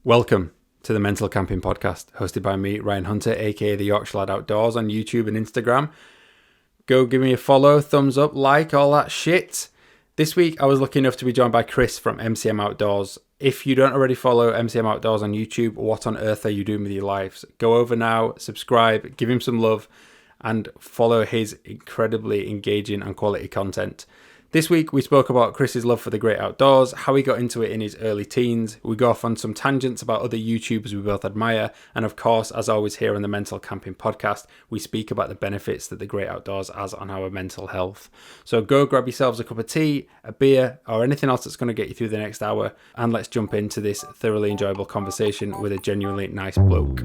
Welcome to the Mental Camping Podcast, hosted by me, Ryan Hunter, aka the Yorkshire Lad Outdoors, on YouTube and Instagram. Go give me a follow, thumbs up, like, all that shit. This week, I was lucky enough to be joined by Chris from MCM Outdoors. If you don't already follow MCM Outdoors on YouTube, what on earth are you doing with your lives? Go over now, subscribe, give him some love, and follow his incredibly engaging and quality content. This week, we spoke about Chris's love for the great outdoors, how he got into it in his early teens. We go off on some tangents about other YouTubers we both admire. And of course, as always here on the Mental Camping Podcast, we speak about the benefits that the great outdoors has on our mental health. So go grab yourselves a cup of tea, a beer, or anything else that's going to get you through the next hour. And let's jump into this thoroughly enjoyable conversation with a genuinely nice bloke.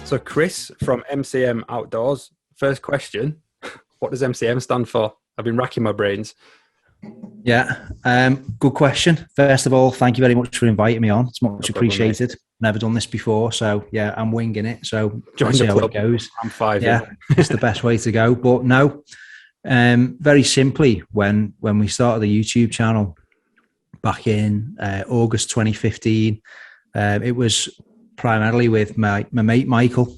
So Chris from MCM Outdoors, first question, what does MCM stand for? I've been racking my brains. Yeah, good question. First of all, thank you very much for inviting me on. It's much appreciated. Never done this before, so yeah, I'm winging it. So join the club. How it goes. I'm five. Yeah, it's the best way to go. But no, very simply, when we started the YouTube channel back in August 2015, it was primarily with my mate Michael,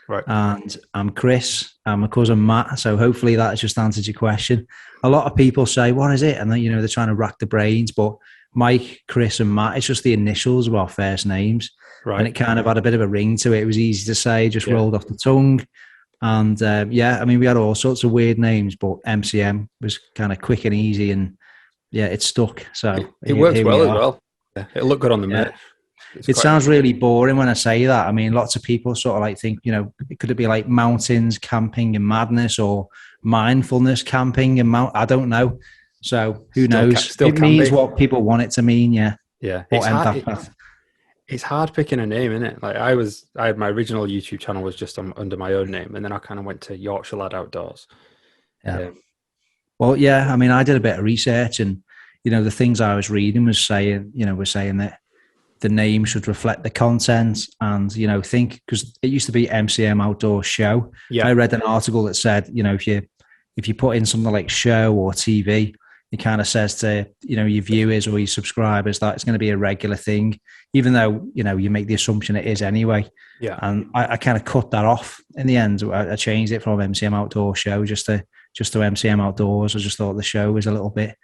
right? And I'm Chris, and my cousin Matt. So hopefully that just answered your question. A lot of people say, "What is it?" And then they're trying to rack the brains. But Mike, Chris, and Matt, it's just the initials of our first names, right? And it kind of had a bit of a ring to it. It was easy to say, just rolled off the tongue. And we had all sorts of weird names, but MCM was kind of quick and easy, and yeah, it stuck. So it works well as well. Yeah, it'll look good on the merch. It sounds really boring when I say that. I mean, lots of people sort of like think, it could be like mountains, camping and madness, or mindfulness, camping and I don't know. So who knows? It means what people want it to mean. Yeah. Yeah. It's hard picking a name, isn't it? Like I had my original YouTube channel was just under my own name, and then I kind of went to Yorkshire Lad Outdoors. Yeah. Well, yeah. I mean, I did a bit of research, and the things I was reading was saying that the name should reflect the content, and think, because it used to be MCM Outdoors Show. Yeah. I read an article that said if you put in something like show or TV, it kind of says to your viewers or your subscribers that it's going to be a regular thing, even though you make the assumption it is anyway. Yeah. And I kind of cut that off in the end. I changed it from MCM Outdoors Show just to MCM Outdoors. I just thought the show was a little bit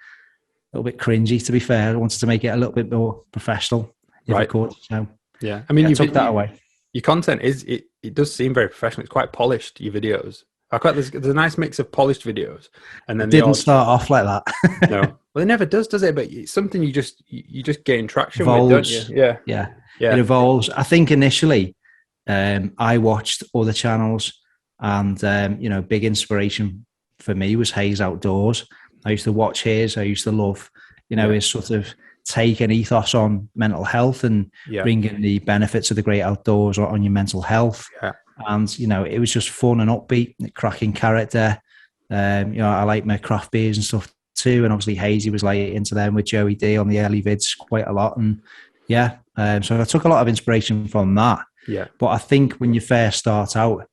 cringy, to be fair. I wanted to make it a little bit more professional. Right. So yeah, I mean, you took that away. Your content it does seem very professional. It's quite polished. Your videos, there's a nice mix of polished videos, and then it didn't start off like that. No, well, it never does it? But it's something you just gain traction with, don't you? Yeah. It evolves. I think initially, I watched other channels, and big inspiration for me was Hayes Outdoors. I used to watch his. I used to love, his sort of take an ethos on mental health and bringing the benefits of the great outdoors on your mental health. Yeah. And, it was just fun and upbeat, cracking character. I like my craft beers and stuff too. And obviously Hazy was like into them with Joey D on the early vids quite a lot. And so I took a lot of inspiration from that. Yeah. But I think when you first start out,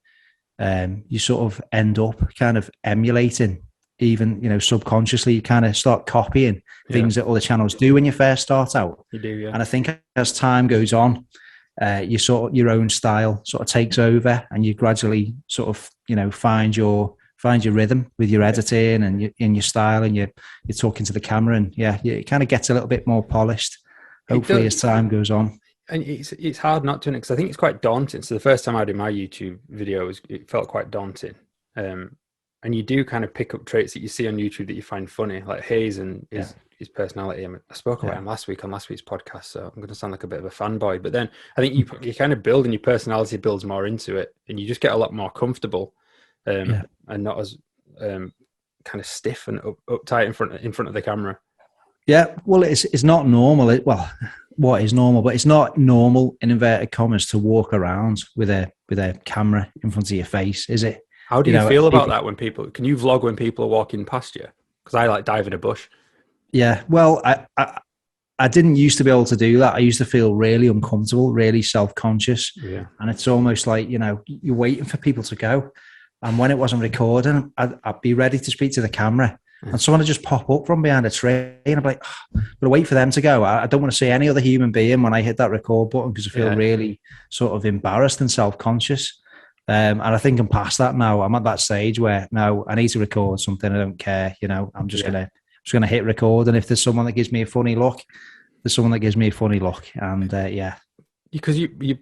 you sort of end up kind of emulating, even subconsciously, you kind of start copying things that other channels do when you first start out. You do, yeah. And I think as time goes on, your own style sort of takes over, and you gradually sort of find your rhythm with your editing and your style, and you're talking to the camera, and it kind of gets a little bit more polished, hopefully, as time goes on. And it's hard not to, because I think it's quite daunting. So the first time I did my YouTube video, it felt quite daunting. And you do kind of pick up traits that you see on YouTube that you find funny, like Hayes and his personality. I spoke about him last week on last week's podcast, so I'm going to sound like a bit of a fanboy. But then I think you kind of build, and your personality builds more into it, and you just get a lot more comfortable, and not as kind of stiff and uptight in front of the camera. Yeah, well, it's not normal. What is normal? But it's not normal, in inverted commas, to walk around with a camera in front of your face, is it? How do you feel about that when people... Can you vlog when people are walking past you? Because I like dive in a bush. Yeah, well, I didn't used to be able to do that. I used to feel really uncomfortable, really self-conscious. Yeah. And it's almost like, you're waiting for people to go. And when it wasn't recording, I'd be ready to speak to the camera. And someone would just pop up from behind a tree, and I'd be like, oh, but wait for them to go. I don't want to see any other human being when I hit that record button, because I feel really sort of embarrassed and self-conscious. And I think I'm past that now. I'm at that stage where, no, I need to record something. I don't care. You know, I'm just gonna hit record. And if there's someone that gives me a funny look, there's someone that gives me a funny look. And because you're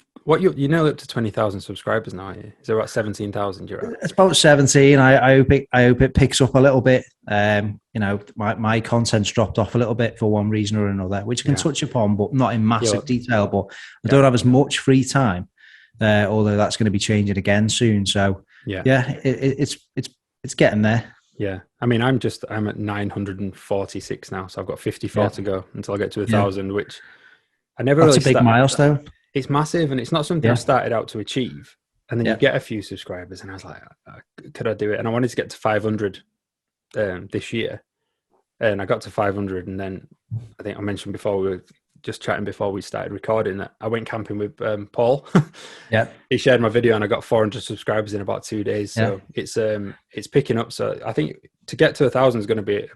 now up to 20,000 subscribers now. Aren't you? Is there about 17,000 you're at? It's about 17. I hope it picks up a little bit. You know, my content's dropped off a little bit for one reason or another, which I can touch upon, but not in massive detail. But I don't have as much free time, although that's going to be changing again soon. So it's getting there. Yeah, I mean, I'm at 946 now, so I've got 54 to go until I get to 1,000, which I never. That's a big milestone. It's massive, and it's not something I started out to achieve. And then you get a few subscribers, and I was like, could I do it? And I wanted to get to 500 this year, and I got to 500, and then I think I mentioned before, we were just chatting before we started recording, that I went camping with Paul. He shared my video, and I got 400 subscribers in about 2 days. So it's picking up. So I think to get to 1,000 is going to be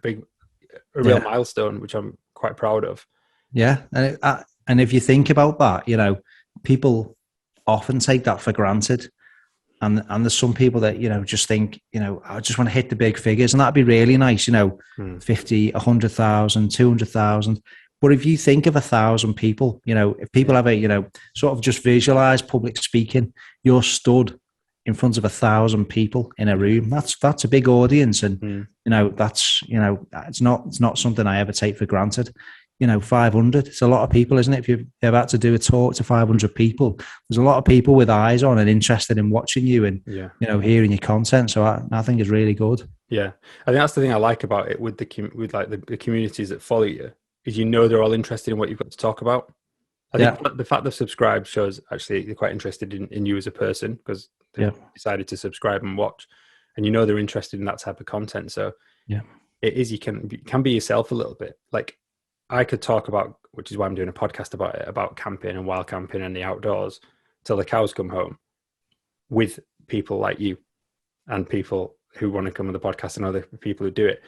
a real milestone, which I'm quite proud of. Yeah, and if you think about that, you know, people often take that for granted. And there's some people that, you know, just think, you know, I just want to hit the big figures, and that'd be really nice, you know, 50, 100,000, 200,000. But if you think of 1,000 people, you know, if people have a, you know, sort of just visualize public speaking, you're stood in front of 1,000 people in a room. That's a big audience. And, you know, that's, you know, it's not something I ever take for granted. You know, 500, it's a lot of people, isn't it? If you're about to do a talk to 500 people, there's a lot of people with eyes on and interested in watching you and, you know, hearing your content. So I think it's really good. Yeah. I think that's the thing I like about it with the communities that follow you, is, you know, they're all interested in what you've got to talk about. I think the fact they've subscribed shows actually they're quite interested in you as a person, because they've decided to subscribe and watch, and you know they're interested in that type of content. So it is, you can be yourself a little bit. Like, I could talk about, which is why I'm doing a podcast about it, about camping and wild camping and the outdoors till the cows come home, with people like you and people who want to come on the podcast and other people who do it.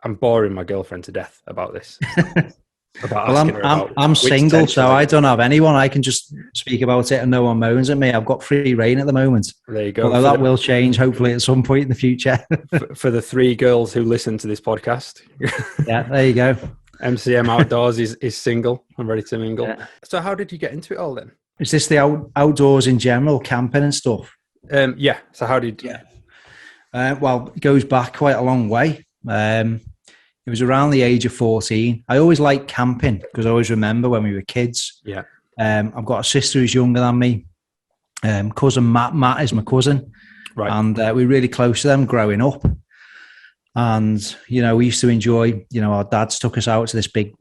I'm boring my girlfriend to death about this. I'm single, so I don't have anyone. I can just speak about it and no one moans at me. I've got free reign at the moment. There you go. Although that will change, hopefully, at some point in the future. for the 3 girls who listen to this podcast. Yeah, there you go. MCM Outdoors is single. I'm ready to mingle. Yeah. So how did you get into it all then? Is this the outdoors in general, camping and stuff? Yeah. So how did... Well, it goes back quite a long way. It was around the age of 14. I always liked camping because I always remember when we were kids. Yeah. I've got a sister who's younger than me. Cousin Matt is my cousin. Right. And we're really close to them growing up. And, you know, we used to enjoy, you know, our dads took us out to this big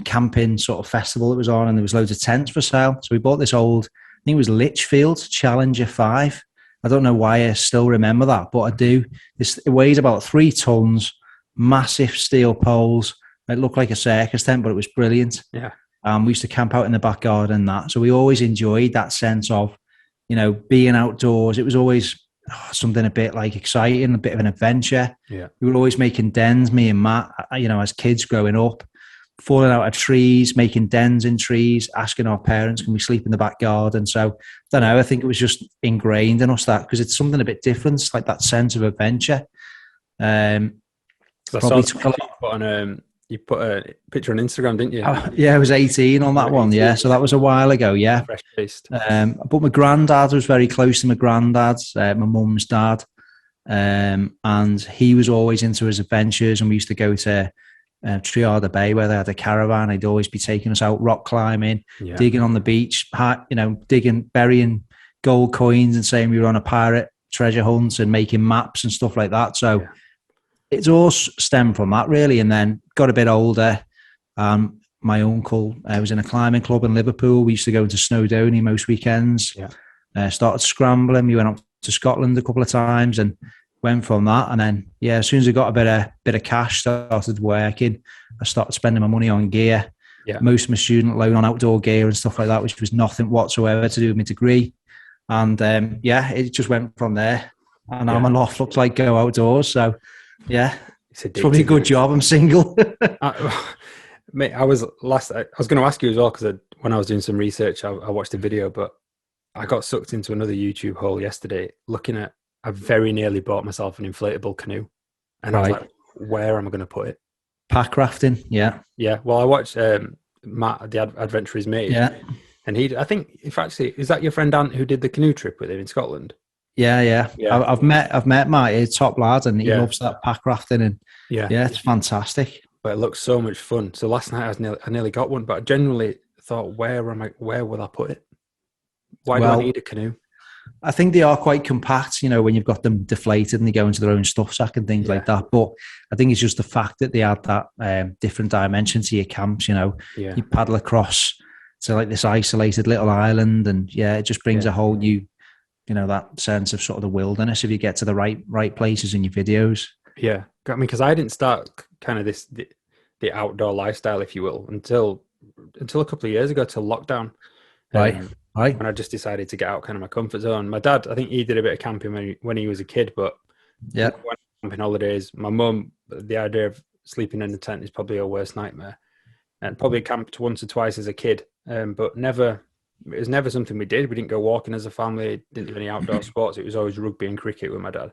camping sort of festival that was on, and there was loads of tents for sale. So we bought this old, I think it was Litchfield Challenger 5. I don't know why I still remember that, but I do. It weighs about 3 tons, massive steel poles. It looked like a circus tent, but it was brilliant. Yeah. We used to camp out in the back garden and that. So we always enjoyed that sense of, you know, being outdoors. It was always something a bit like exciting, a bit of an adventure. Yeah. We were always making dens, me and Matt, you know, as kids growing up, falling out of trees, making dens in trees, asking our parents, can we sleep in the back garden? So, I don't know, I think it was just ingrained in us that, because it's something a bit different, it's like that sense of adventure. You put a picture on Instagram, didn't you? Yeah, I was 18 on that one. Yeah, so that was a while ago. Yeah, fresh faced. But my granddad was very close to my granddad, my mum's dad, and he was always into his adventures. And we used to go to Triada Bay where they had a caravan. He'd always be taking us out rock climbing, digging on the beach, you know, burying gold coins and saying we were on a pirate treasure hunt and making maps and stuff like that. So. Yeah. It's all stemmed from that, really. And then got a bit older. My uncle was in a climbing club in Liverpool. We used to go into Snowdonia most weekends. Yeah. Started scrambling. We went up to Scotland a couple of times and went from that. And then, as soon as I got a bit of cash, started working, I started spending my money on gear. Yeah. Most of my student loan on outdoor gear and stuff like that, which was nothing whatsoever to do with my degree. And it just went from there. and now my loft looks like Go Outdoors. So, yeah, It's it's probably a good job I'm single. Mate, I was going to ask you as well, because when I was doing some research, I watched a video, but I got sucked into another YouTube hole yesterday looking at, I very nearly bought myself an inflatable canoe. And I was like, where am I going to put it? Pack rafting, yeah. Yeah, well, I watched Matt, the Adventure Is Made. Yeah. And I think, if actually, is that your friend Ant who did the canoe trip with him in Scotland? Yeah. I've met Matt, he's top lad, and he loves that pack rafting, and yeah, it's fantastic. But it looks so much fun. So last night I nearly got one, but I genuinely thought, where will I put it? Why do I need a canoe? I think they are quite compact, when you've got them deflated and they go into their own stuff sack and things like that. But I think it's just the fact that they add that different dimension to your camps, You paddle across to like this isolated little island, and it just brings a whole new, that sense of sort of the wilderness if you get to the right places in your videos. Yeah. I mean, because I didn't start kind of the outdoor lifestyle, if you will, until a couple of years ago, till lockdown. Right. When I just decided to get out kind of my comfort zone. My dad, I think he did a bit of camping when he was a kid, but when camping holidays, my mum, the idea of sleeping in a tent is probably her worst nightmare. And probably camped once or twice as a kid, but it was never something we did. We didn't go walking as a family, didn't do any outdoor sports. It was always rugby and cricket with my dad.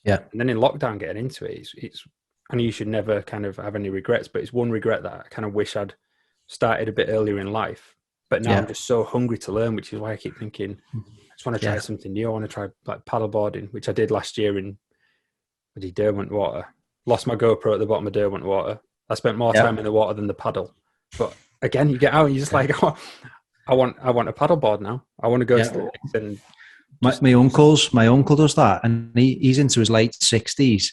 Yeah. And then in lockdown, getting into it, it's I know you should never kind of have any regrets, but it's one regret that I kind of wish I'd started a bit earlier in life. But now I'm just so hungry to learn, which is why I keep thinking, I just want to try something new. I want to try like paddleboarding, which I did last year in Derwent Water. Lost my GoPro at the bottom of Derwent Water. I spent more time in the water than the paddle. But again, you get out and you're just like, oh, I want a paddleboard now. I want to go to the lakes and my uncle does that, and he's into his late 60s,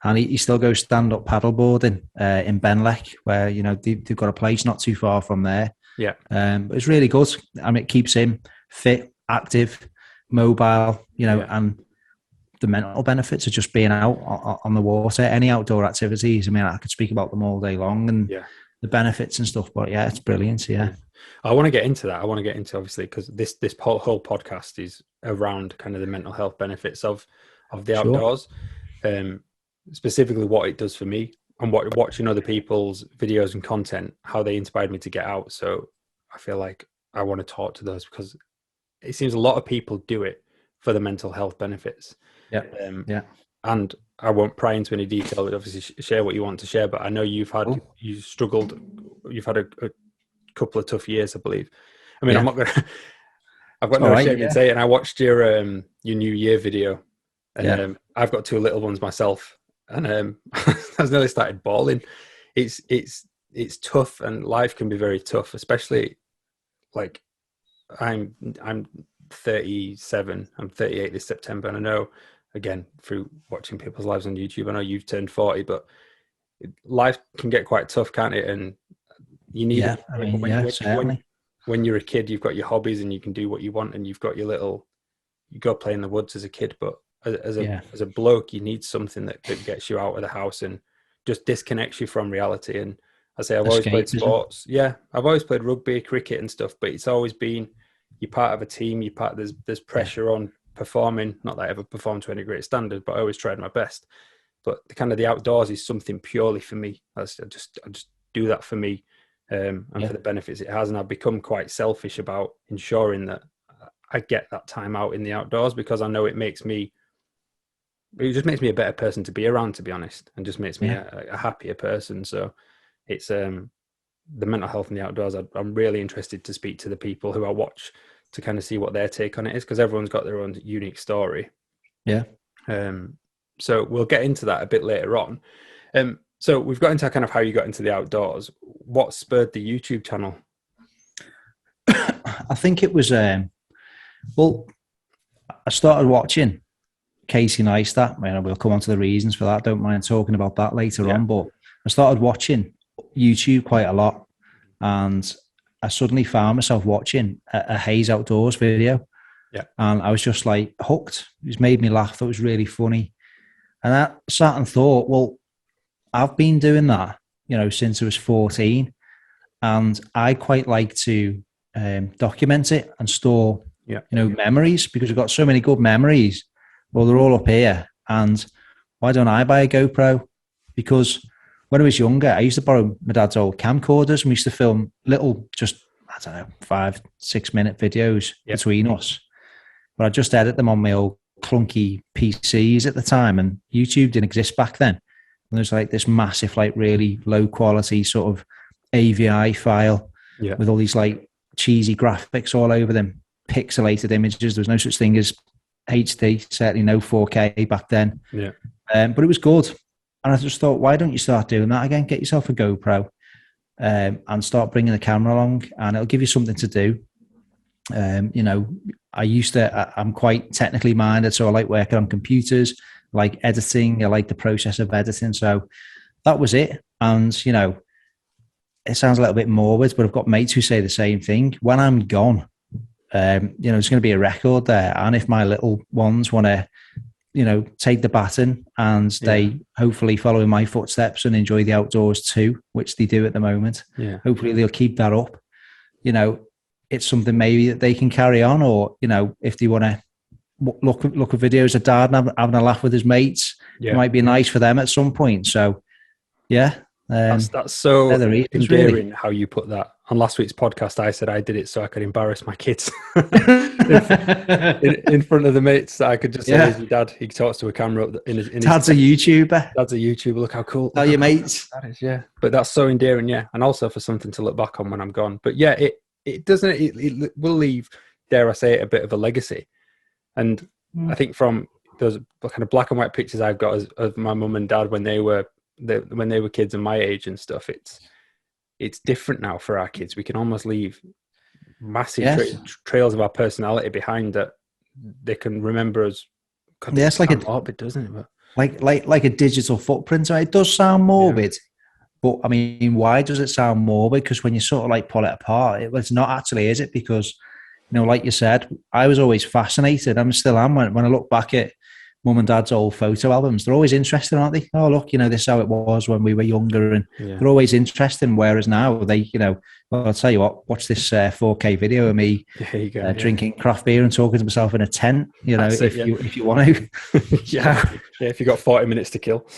and he still goes stand-up paddleboarding in Benlek, where they've got a place not too far from there. Yeah, but it's really good. I mean, it keeps him fit, active, mobile. And the mental benefits of just being out on the water. Any outdoor activities. I mean, I could speak about them all day long, and the benefits and stuff. But it's brilliant. Yeah. I want to get into that. I want to get into, obviously, because this whole podcast is around kind of the mental health benefits of the outdoors, specifically what it does for me, and watching other people's videos and content, how they inspired me to get out. So I feel like I want to talk to those, because it seems a lot of people do it for the mental health benefits. And I won't pry into any detail, but obviously share what you want to share. But I know you've had a couple of tough years, I believe. I mean, I've got no shame in saying, I watched your New Year video, and I've got two little ones myself, and I was nearly started bawling. It's tough, and life can be very tough, especially like I'm 37, I'm 38 this September, and I know, again, through watching people's lives on YouTube, I know you've turned 40, but life can get quite tough, can't it? And you need when you're a kid, you've got your hobbies and you can do what you want, and you've got you go play in the woods as a kid, but as a bloke, you need something that gets you out of the house and just disconnects you from reality. And I say, I've always played sports. Yeah, I've always played rugby, cricket and stuff, but it's always been, you're part of a team, there's pressure on performing. Not that I ever performed to any great standard, but I always tried my best. But the outdoors is something purely for me. I just do that for me. And for the benefits it has, and I've become quite selfish about ensuring that I get that time out in the outdoors, because I know it just makes me a better person to be around, to be honest, and just makes me a happier person. So it's the mental health in the outdoors. I'm really interested to speak to the people who I watch to kind of see what their take on it is, because everyone's got their own unique story. So we'll get into that a bit later on. So we've got into kind of how you got into the outdoors. What spurred the YouTube channel? I think it was, I started watching Casey Neistat. We'll come on to the reasons for that. Don't mind talking about that later on. But I started watching YouTube quite a lot, and I suddenly found myself watching a Hayes Outdoors video. And I was just like hooked. It just made me laugh. It was really funny. And I sat and thought, well, I've been doing that, since I was 14, and I quite like to document it and store, memories, because I've got so many good memories well, they're all up here. And why don't I buy a GoPro? Because when I was younger, I used to borrow my dad's old camcorders and we used to film little, just, I don't know, 5-6 minute videos between us. But I just edit them on my old clunky PCs at the time, and YouTube didn't exist back then. And there's like this massive, like really low quality sort of AVI file with all these like cheesy graphics all over them, pixelated images. There was no such thing as HD, certainly no 4K back then. But it was good. And I just thought, why don't you start doing that again? Get yourself a GoPro and start bringing the camera along, and it'll give you something to do. You know, I'm quite technically minded, so I like working on computers, I like editing, I like the process of editing. So that was it. And, you know, it sounds a little bit morbid, but I've got mates who say the same thing. When I'm gone, you know, there's going to be a record there. And if my little ones want to, you know, take the baton and they hopefully follow in my footsteps and enjoy the outdoors too, which they do at the moment. Hopefully they'll keep that up. You know, it's something maybe that they can carry on, or, you know, if they want to look at videos of dad and having a laugh with his mates, it might be nice for them at some point. So, that's so reasons, endearing really. how you put that. On last week's podcast, I said I did it so I could embarrass my kids in front of the mates. That I could just say, "Here's your dad. He talks to a camera in his Dad's a YouTuber. Dad's a YouTuber. Look how cool. Tell your mates. That is, But that's so endearing, and also for something to look back on when I'm gone. But it doesn't. It will leave, dare I say it, a bit of a legacy. And I think from those kind of black and white pictures I've got of my mum and dad when they were kids and my age and stuff, it's different now for our kids. We can almost leave massive trails of our personality behind that they can remember us. God, it's like a morbid, doesn't it? But like a digital footprint. It does sound morbid, but I mean, why does it sound morbid? Because when you sort of like pull it apart, it's not actually, is it? Because, you know, like you said, I was always fascinated. I still am when I look back at mum and dad's old photo albums. They're always interesting, aren't they? Oh, look, you know, this is how it was when we were younger, and they're always interesting. Whereas now they, you know, well, I'll tell you what, watch this 4K video of me drinking craft beer and talking to myself in a tent. You know, if you want to, if you got 40 minutes to kill,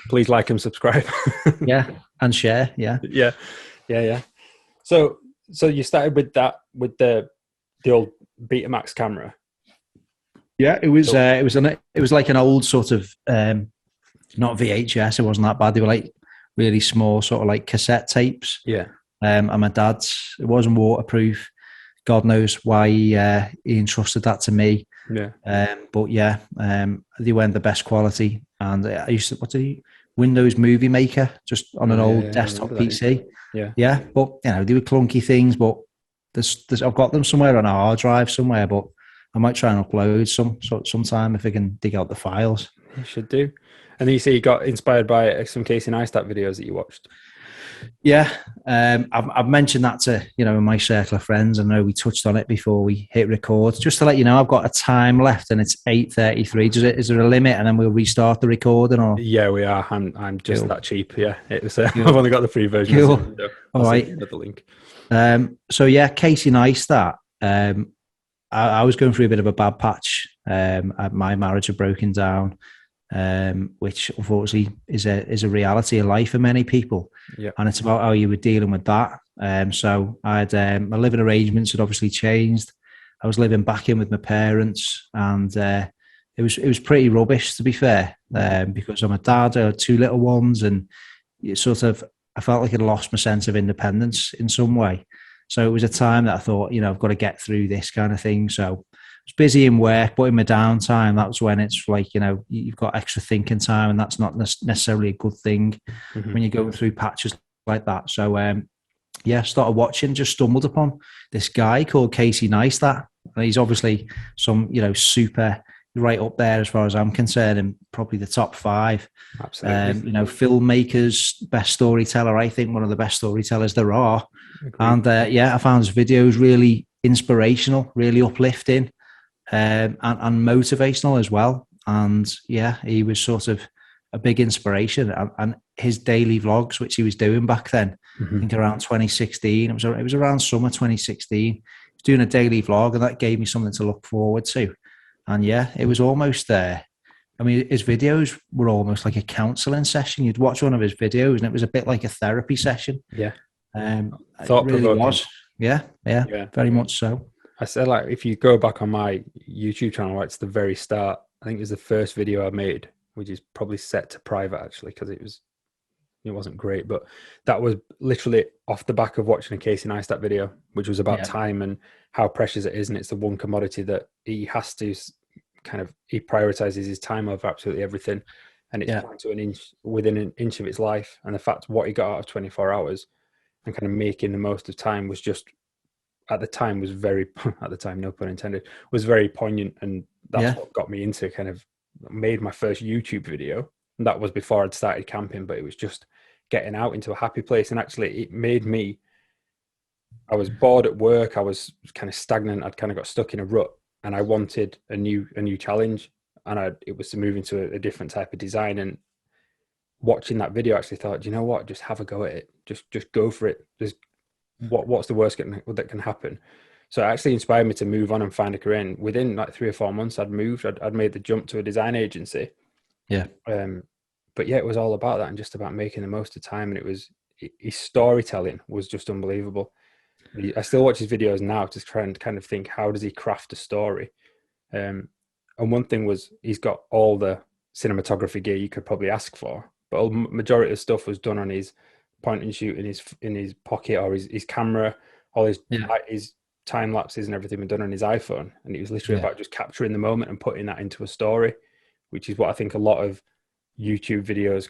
please like and subscribe, and share, So you started with that, with the old Betamax camera. Yeah, it was like an old sort of not VHS. It wasn't that bad. They were like really small, sort of like cassette tapes. And my dad's, it wasn't waterproof. God knows why he entrusted that to me. But they weren't the best quality. And I used to Windows Movie Maker, just on an old desktop PC. But you know, they were clunky things. But there's I've got them somewhere on a hard drive somewhere. But I might try and upload sometime if I can dig out the files. You should do. And then you say you got inspired by some Casey Neistat videos that you watched. I've mentioned that to, you know, in my circle of friends. I know we touched on it before we hit record. Just to let you know, I've got a time left and it's 8:33. Is there a limit, and then we'll restart the recording? Or yeah, we are. I'm just that cheap. It was. I've only got the free version. Cool. All right. The link. Casey Neistat. I was going through a bit of a bad patch. My marriage had broken down, which unfortunately is a reality of life for many people. And it's about how you were dealing with that. So I had my living arrangements had obviously changed. I was living back in with my parents, and it was pretty rubbish, to be fair, because I'm a dad. I had two little ones, and I felt like I'd lost my sense of independence in some way. So it was a time that I thought, you know, I've got to get through this kind of thing. So I was busy in work, but in my downtime, that was when it's like, you know, you've got extra thinking time, and that's not necessarily a good thing when you're going through patches like that. So, started watching, just stumbled upon this guy called Casey Neistat. And he's obviously some, you know, super right up there as far as I'm concerned, and probably the top 5. Absolutely. You know, filmmakers, best storyteller. I think one of the best storytellers there are. Agreed. And I found his videos really inspirational, really uplifting, and motivational as well. And he was sort of a big inspiration. And his daily vlogs, which he was doing back then, I think around 2016, it was around summer 2016. He was doing a daily vlog, and that gave me something to look forward to. And yeah, it was almost there. I mean, his videos were almost like a counseling session. You'd watch one of his videos and it was a bit like a therapy session. Yeah. It really Thought-provoking. was. Yeah, Yeah. very much so. I said, like, if you go back on my YouTube channel, right, it's the very start. I think it was the first video I made, which is probably set to private actually, because it wasn't great, but that was literally off the back of watching a Casey Neistat video, which was about time and how precious it is. And it's the one commodity that he has to he prioritizes his time over absolutely everything. And it's down to within an inch of its life. And the fact what he got out of 24 hours and kind of making the most of time was just, at the time, no pun intended, was very poignant. And that's what got me into made my first YouTube video. And that was before I'd started camping, but it was just getting out into a happy place. And actually it made me, I was bored at work. I was kind of stagnant. I'd kind of got stuck in a rut and I wanted a new challenge. And it was to move into a different type of design. And watching that video, I actually thought, you know what, just have a go at it. Just go for it. Just what's the worst that can happen? So it actually inspired me to move on and find a career. And within like 3 or 4 months, I'd made the jump to a design agency. Yeah. But yeah, it was all about that and just about making the most of time. And his storytelling was just unbelievable. I still watch his videos now to try and kind of think, how does he craft a story? And one thing was, he's got all the cinematography gear you could probably ask for, but a majority of stuff was done on his point and shoot in his pocket, or his camera. All his time lapses and everything were done on his iPhone, and it was literally about just capturing the moment and putting that into a story, which is what I think a lot of YouTube videos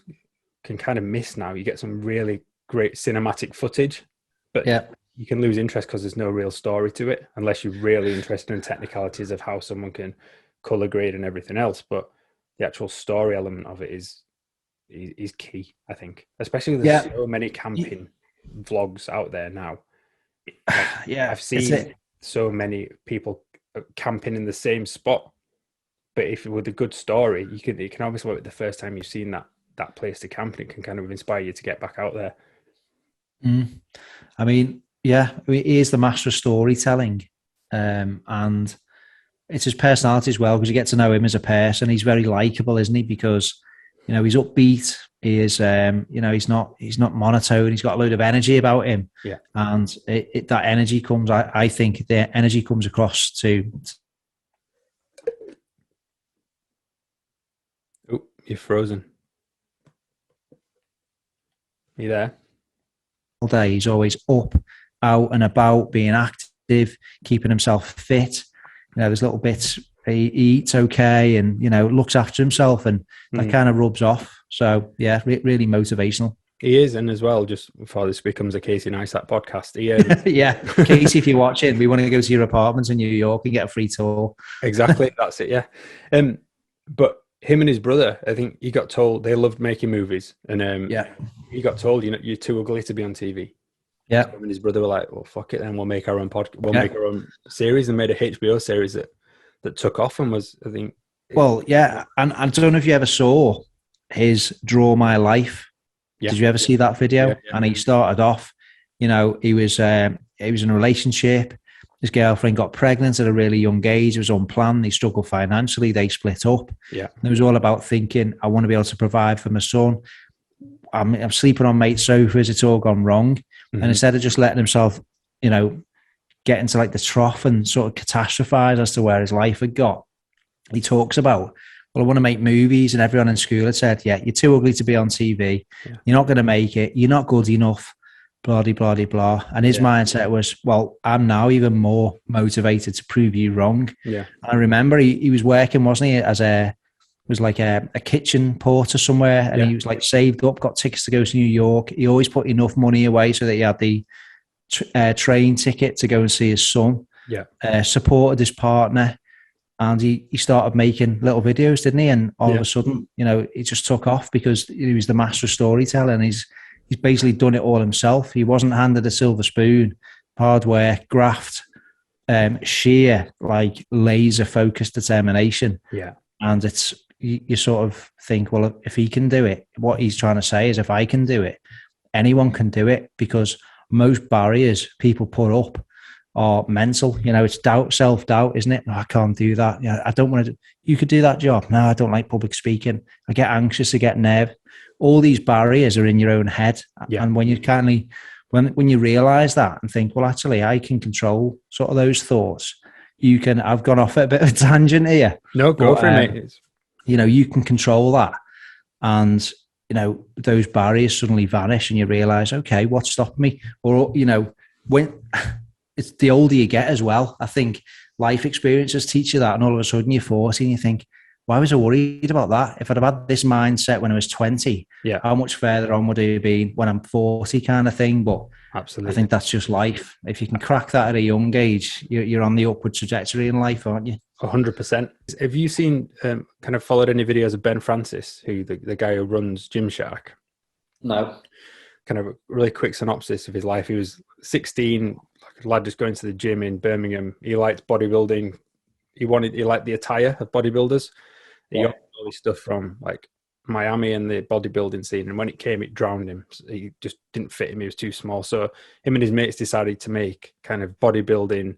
can kind of miss now. You get some really great cinematic footage, but you can lose interest because there's no real story to it, unless you're really interested in technicalities of how someone can color grade and everything else. But the actual story element of it is key, I think, especially with so many camping vlogs out there now. I've seen so many people camping in the same spot, but if with a good story, you can obviously work the first time you've seen that place to camp, and it can kind of inspire you to get back out there. I mean, he is the master of storytelling, and it's his personality as well, because you get to know him as a person. He's very likable, isn't he? Because he's upbeat. He is, he's not monotone. He's got a load of energy about him. Yeah, and that energy comes. I think the energy comes across to. Oh, you're frozen. You there? All day, he's always up, out and about, being active, keeping himself fit. There's little bits. He eats okay, and looks after himself, and that kind of rubs off. So yeah, really motivational. He is, and as well, just before this becomes a Casey Neistat podcast, Casey, if you're watching, we want to go to your apartments in New York and get a free tour. Exactly, that's it. Yeah, but him and his brother, I think he got told they loved making movies, and he got told, you're too ugly to be on TV. Yeah, him and his brother were like, well, fuck it, then we'll make our own podcast. We'll make our own series, and made a HBO series that took off and was, I think. Well, yeah, and I don't know if you ever saw his Draw My Life. Yeah. Did you ever see that video? Yeah. And he started off, he was in a relationship. His girlfriend got pregnant at a really young age. It was unplanned. He struggled financially. They split up. Yeah. And it was all about thinking, I want to be able to provide for my son. I'm sleeping on mate's sofas. It's all gone wrong. Mm-hmm. And instead of just letting himself, get into like the trough and sort of catastrophize as to where his life had got, he talks about, well, I want to make movies, and everyone in school had said, yeah, you're too ugly to be on TV. Yeah. You're not going to make it. You're not good enough. Blah, blah, blah, blah. And his mindset was, well, I'm now even more motivated to prove you wrong. Yeah. And I remember he was working, wasn't he, as a kitchen porter somewhere, and he was like saved up, got tickets to go to New York. He always put enough money away so that he had the train ticket to go and see his son. Yeah. Supported his partner. And he started making little videos, didn't he? And all of a sudden, it just took off because he was the master of storytelling. He's basically done it all himself. He wasn't handed a silver spoon. Hard work, graft, sheer, like laser-focused determination. Yeah. And it's, you sort of think, well, if he can do it, what he's trying to say is, if I can do it, anyone can do it, because most barriers people put up are mental. You know, it's doubt, self-doubt, isn't it? No, I can't do that. Yeah, I don't want to. You could do that job. No, I don't like public speaking. I get anxious. I get nervous. All these barriers are in your own head. Yeah. And when you when you realize that and think, well, actually, I can control sort of those thoughts. You can. I've gone off at a bit of a tangent here. No, go for it, mate. You know, you can control that, and you know those barriers suddenly vanish, and you realize, okay, what stopped me? Or you know, when it's the older you get as well, I think life experiences teach you that, and all of a sudden you're 40 and you think, why was I worried about that? If I'd have had this mindset when I was 20, how much further on would I have been when I'm 40, kind of thing? But absolutely, I think that's just life. If you can crack that at a young age, you're on the upward trajectory in life, aren't you? 100%. Have you seen, kind of followed any videos of Ben Francis, who the guy who runs Gymshark? No. Kind of a really quick synopsis of his life. He was 16, like a lad just going to the gym in Birmingham. He liked bodybuilding. He liked the attire of bodybuilders. He got all this stuff from like Miami and the bodybuilding scene, and when it came, it drowned him. He just didn't fit him. He was too small. So him and his mates decided to make kind of bodybuilding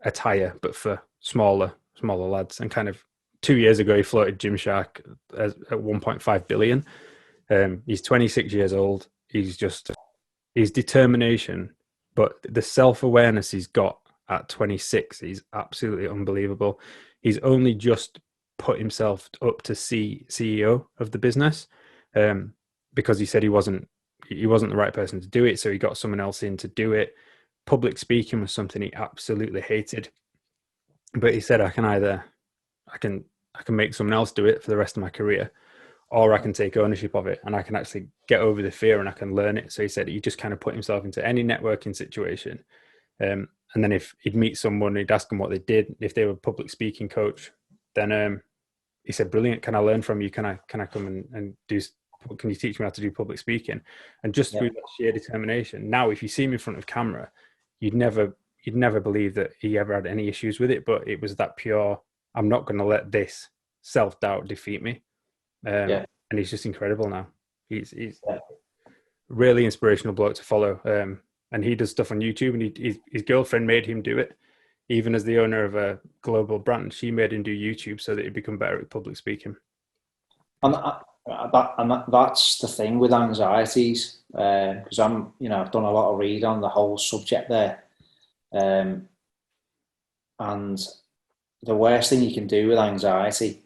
attire, but for smaller lads. And kind of 2 years ago, he floated Gymshark at 1.5 billion. He's 26 years old. His determination, but the self-awareness he's got at 26 is absolutely unbelievable. He's only just put himself up to CEO of the business, because he said he wasn't the right person to do it, so he got someone else in to do it. Public speaking was something he absolutely hated, but he said, I can make someone else do it for the rest of my career, or I can take ownership of it and I can actually get over the fear and I can learn it. So he said he just kind of put himself into any networking situation, and then if he'd meet someone, he'd ask them what they did. If they were a public speaking coach, then he said, brilliant, can I learn from you? Can I come and do, can you teach me how to do public speaking? And just through that sheer determination, now if you see him in front of camera, you'd never believe that he ever had any issues with it, but it was that pure, I'm not going to let this self-doubt defeat me. And he's just incredible now. He's really inspirational bloke to follow. And he does stuff on YouTube, and his girlfriend made him do it. Even as the owner of a global brand, she made him do YouTube so that he'd become better at public speaking. And that's the thing with anxieties, because I've done a lot of read on the whole subject there. And the worst thing you can do with anxiety,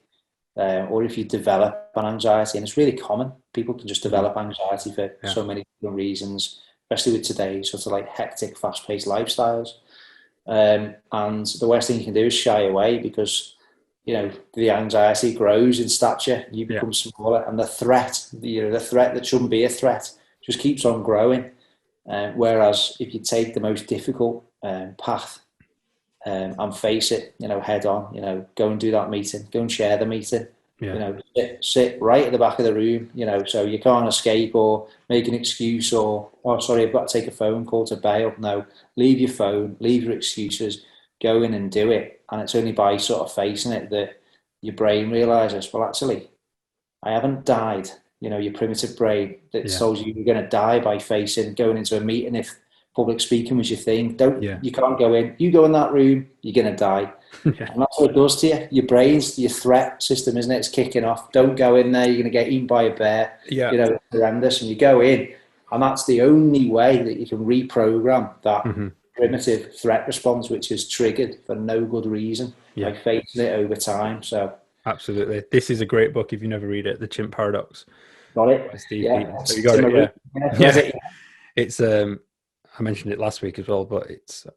or if you develop an anxiety, and it's really common, people can just develop anxiety for so many different reasons, especially with today's sort of like hectic, fast-paced lifestyles. And the worst thing you can do is shy away, because the anxiety grows in stature, you become smaller, and the threat that shouldn't be a threat just keeps on growing. Whereas if you take the most difficult path and face it, head on, go and do that meeting, go and share the meeting, sit right at the back of the room, so you can't escape or make an excuse or, oh, sorry, I've got to take a phone call to bail. No, leave your phone, leave your excuses, go in and do it. And it's only by sort of facing it that your brain realizes, well, actually, I haven't died. Your primitive brain that tells you you're going to die by going into a meeting. If public speaking was your thing, you can't go in. You go in that room, you're going to die. And that's what it does to you. Your brain's your threat system, isn't it? It's kicking off. Don't go in there. You're going to get eaten by a bear. It's horrendous. And you go in, and that's the only way that you can reprogram that primitive threat response, which is triggered for no good reason, by facing it over time. So absolutely, this is a great book if you never read it, The Chimp Paradox. Got it. By Steve Beaton. So you got it. It's I mentioned it last week as well, but it's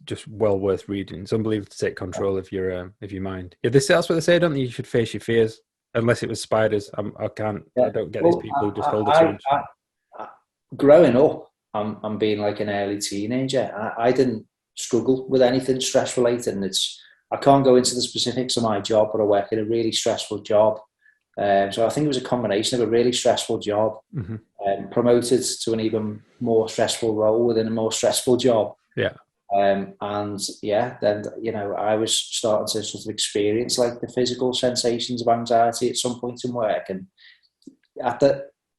just well worth reading. It's unbelievable to take control of your mind. That's what they say, don't they? You should face your fears, unless it was spiders. I don't get these people who just hold a switch. Growing up, I'm being like an early teenager. I didn't struggle with anything stress related, and I can't go into the specifics of my job, but I work in a really stressful job. So I think it was a combination of a really stressful job, promoted to an even more stressful role within a more stressful job. Then I was starting to sort of experience like the physical sensations of anxiety at some point in work, and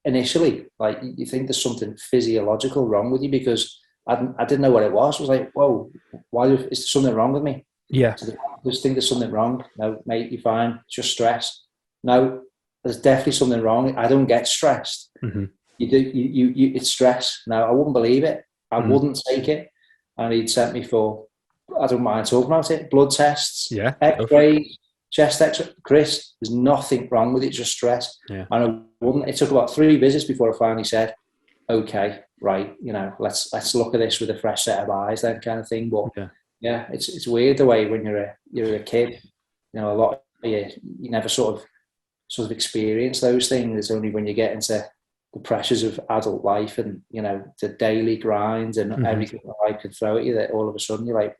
initially, like, you think there's something physiological wrong with you, because I didn't know what it was. I was like, whoa, why is there something wrong with me? Yeah. So I just think there's something wrong. No, mate, you're fine. It's just stress. No, there's definitely something wrong. I don't get stressed. Mm-hmm. You do. You. It's stress. No, I wouldn't believe it. I wouldn't take it. And he'd sent me for, I don't mind talking about it, blood tests, X-rays, chest X-ray. Chris, there's nothing wrong with it, just stress. Yeah. And I wouldn't. It took about 3 visits before I finally said, okay, right, let's look at this with a fresh set of eyes, that kind of thing. But yeah, it's weird the way when you're a kid, a lot of you never sort of experience those things. It's only when you get into the pressures of adult life and the daily grind and everything that life can throw at you, that all of a sudden you're like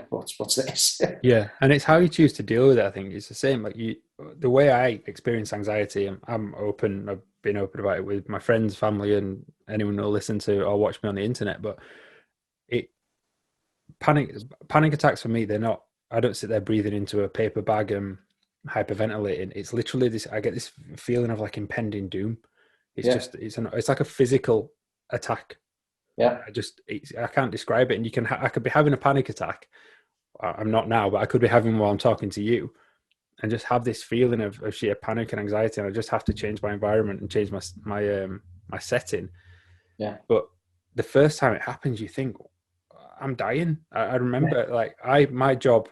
what's this? Yeah, and it's how you choose to deal with it. I think it's the same. Like the way I experience anxiety, I'm open. I've been open about it with my friends, family, and anyone who'll listen to or watch me on the internet. But panic attacks for me, they're not. I don't sit there breathing into a paper bag and hyperventilating. It's literally this. I get this feeling of like impending doom. It's it's like a physical attack. Yeah. I can't describe it. And I could be having a panic attack. I'm not now, but I could be having while I'm talking to you, and just have this feeling of sheer panic and anxiety. And I just have to change my environment and change my setting. Yeah. But the first time it happens, you think, I'm dying. I remember my job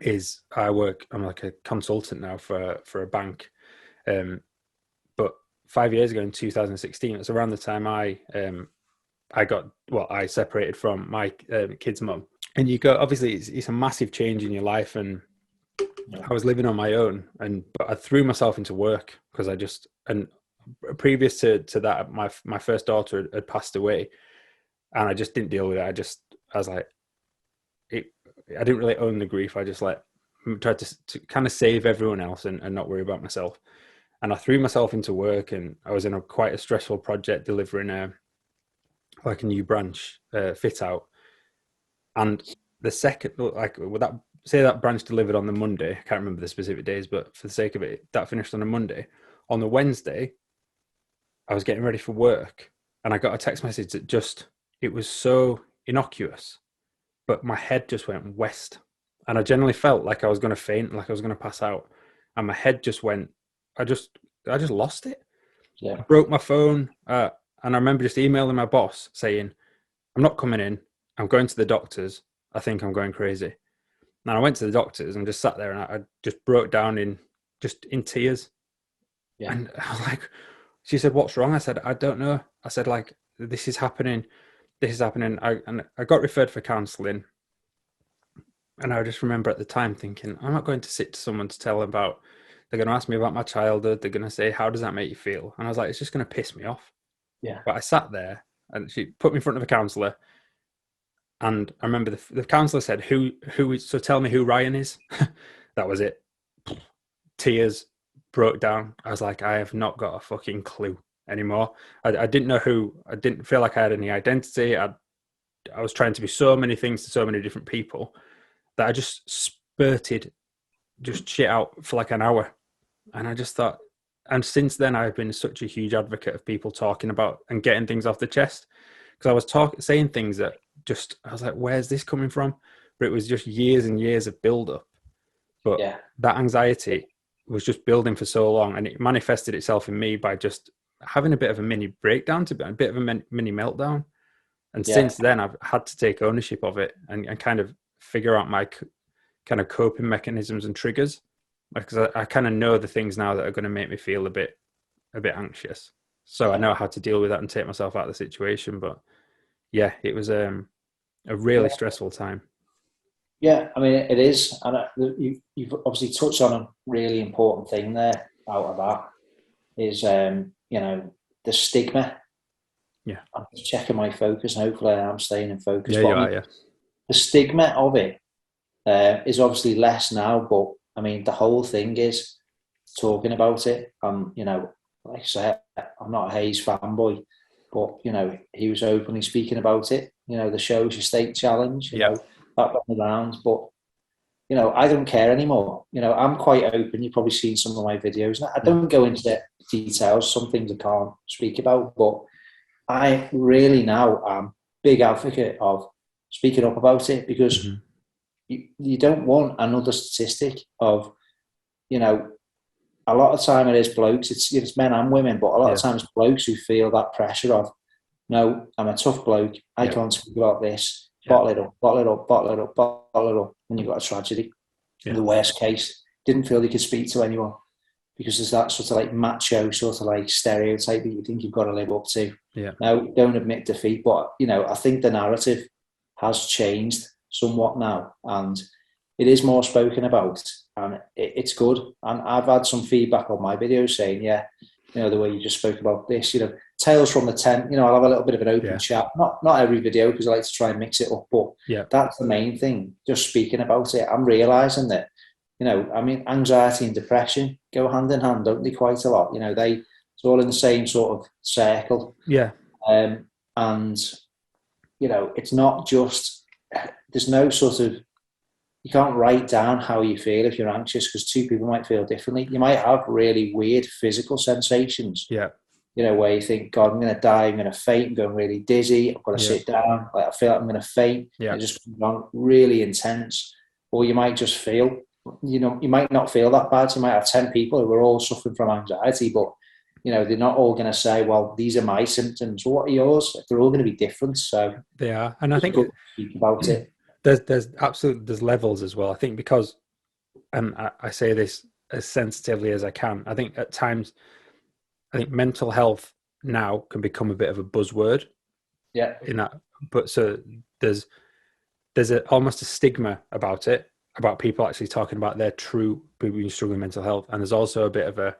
is I'm like a consultant now for a bank. But 5 years ago in 2016, it's around the time I separated from my kid's mum. And you go, obviously it's a massive change in your life. And I was living on my own, but I threw myself into work because and previous to that, my first daughter had passed away, and I just didn't deal with it. I was like, I didn't really own the grief. I just tried to kind of save everyone else and not worry about myself. And I threw myself into work, and I was in quite a stressful project delivering a new branch fit out. And the second, that branch delivered on the Monday, I can't remember the specific days, but for the sake of it, that finished on a Monday. On the Wednesday, I was getting ready for work, and I got a text message that it was so innocuous, but my head just went west. And I generally felt like I was going to faint, like I was going to pass out. And my head just went, I just lost it. Yeah. I broke my phone. And I remember just emailing my boss saying, I'm not coming in. I'm going to the doctors. I think I'm going crazy. And I went to the doctors and just sat there, and I just broke down in tears. Yeah. And I was like, she said, what's wrong? I said, I don't know. I said, this is happening. I got referred for counselling. And I just remember at the time thinking, I'm not going to sit to someone to tell about, they're going to ask me about my childhood. They're going to say, how does that make you feel? And I was like, it's just going to piss me off. Yeah. But I sat there, and she put me in front of a counsellor. And I remember the counsellor said, so tell me who Ryan is. That was it. Tears, broke down. I was like, I have not got a fucking clue anymore. I didn't know who. I didn't feel like I had any identity. I was trying to be so many things to so many different people that I just spurted just shit out for like an hour. And I just thought, and since then I've been such a huge advocate of people talking about and getting things off the chest, because I was saying things that I was like, where's this coming from? But it was just years and years of build up. But that anxiety was just building for so long, and it manifested itself in me by just having a bit of a mini breakdown, a bit of a mini meltdown. And since then I've had to take ownership of it and kind of figure out my kind of coping mechanisms and triggers, because I kind of know the things now that are going to make me feel a bit anxious. So I know how to deal with that and take myself out of the situation. But yeah, it was a really stressful time. Yeah, I mean, it is. And you've obviously touched on a really important thing there out of that is, the stigma. Yeah. I'm just checking my focus, and hopefully I am staying in focus. Yeah, but you are, yeah. The stigma of it is obviously less now, but I mean, the whole thing is talking about it. Like I said, I'm not a Hayes fanboy, but he was openly speaking about it. The Show's Your State challenge, that went around. But I don't care anymore. I'm quite open. You've probably seen some of my videos. I don't go into details. Some things I can't speak about, but I really now am big advocate of speaking up about it, because you don't want another statistic of, you know, a lot of time it is blokes, it's men and women, but a lot of times blokes who feel that pressure of, no, I'm a tough bloke, I can't speak about this, bottle it up, bottle it up, bottle it up, bottle it up, and you've got a tragedy. In the worst case, didn't feel they could speak to anyone, because there's that sort of like macho sort of like stereotype that you think you've got to live up to. No, don't admit defeat. But, you know, I think the narrative has changed somewhat now, and it is more spoken about, and it's good. And I've had some feedback on my videos saying, you know, the way you just spoke about this, you know, tales from the tent, you know, I'll have a little bit of an open chat, not every video, because I like to try and mix it up, but that's the main thing, just speaking about it. I'm realizing that, you know, I mean, anxiety and depression go hand in hand, don't they, quite a lot? You know, it's all in the same sort of circle. And, you know, it's not just, there's no sort of, you can't write down how you feel if you're anxious, because two people might feel differently. You might have really weird physical sensations. You know, where you think, God, I'm going to die, I'm going to faint, I'm going really dizzy, I've got to sit down, like I feel like I'm going to faint. It just comes on really intense. Or you might just feel, you know, you might not feel that bad. You might have 10 people who are all suffering from anxiety, but, you know, they're not all going to say, well, these are my symptoms. Well, what are yours? They're all going to be different. So they are. And I think speak about it. There's absolutely, there's levels as well. I think because, and I say this as sensitively as I can, I think at times, I think mental health now can become a bit of a buzzword. In that, but so there's almost a stigma about it, about people actually talking about their true people struggling with mental health. And there's also a bit of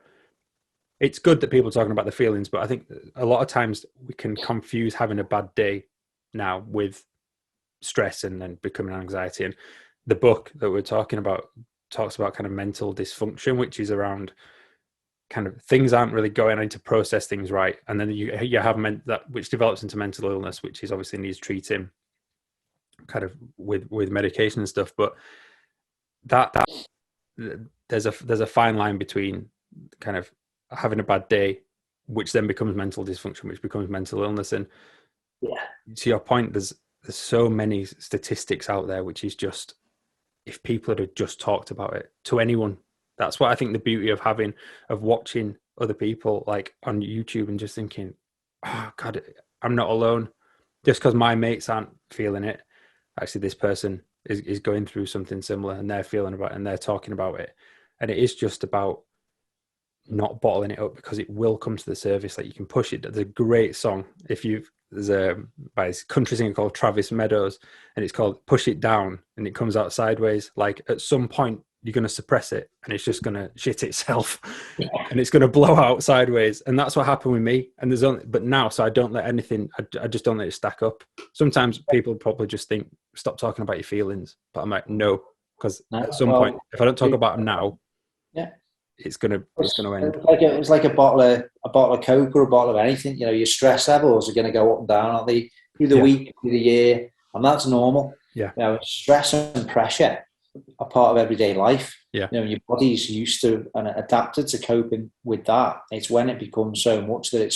it's good that people are talking about their feelings, but I think a lot of times we can confuse having a bad day now with stress and then becoming anxiety. And the book that we're talking about talks about kind of mental dysfunction, which is around kind of things aren't really going on to process things right, and then you have that which develops into mental illness, which is obviously needs treating kind of with medication and stuff. But that there's a fine line between kind of having a bad day, which then becomes mental dysfunction, which becomes mental illness. And to your point, there's so many statistics out there, which is just, if people had just talked about it to anyone, that's what I think the beauty of watching other people like on YouTube and just thinking, oh God, I'm not alone. Just because my mates aren't feeling it, actually this person is going through something similar, and they're feeling about it and they're talking about it. And it is just about not bottling it up, because it will come to the surface. Like, you can push it. There's a great song there's a by a country singer called Travis Meadows, and it's called Push It Down, and it comes out sideways. Like, at some point you're going to suppress it and it's just going to shit itself and it's going to blow out sideways. And that's what happened with me. And but now, so I don't let anything, I just don't let it stack up. Sometimes people probably just think, stop talking about your feelings, but I'm like, no, because at some point, if I don't talk about them now, it's gonna end. It's like a bottle of Coke or a bottle of anything. You know, your stress levels are going to go up and down, aren't they? Through the week, through the year, and that's normal. You know, stress and pressure are part of everyday life. You know, your body's used to and adapted to coping with that. It's when it becomes so much that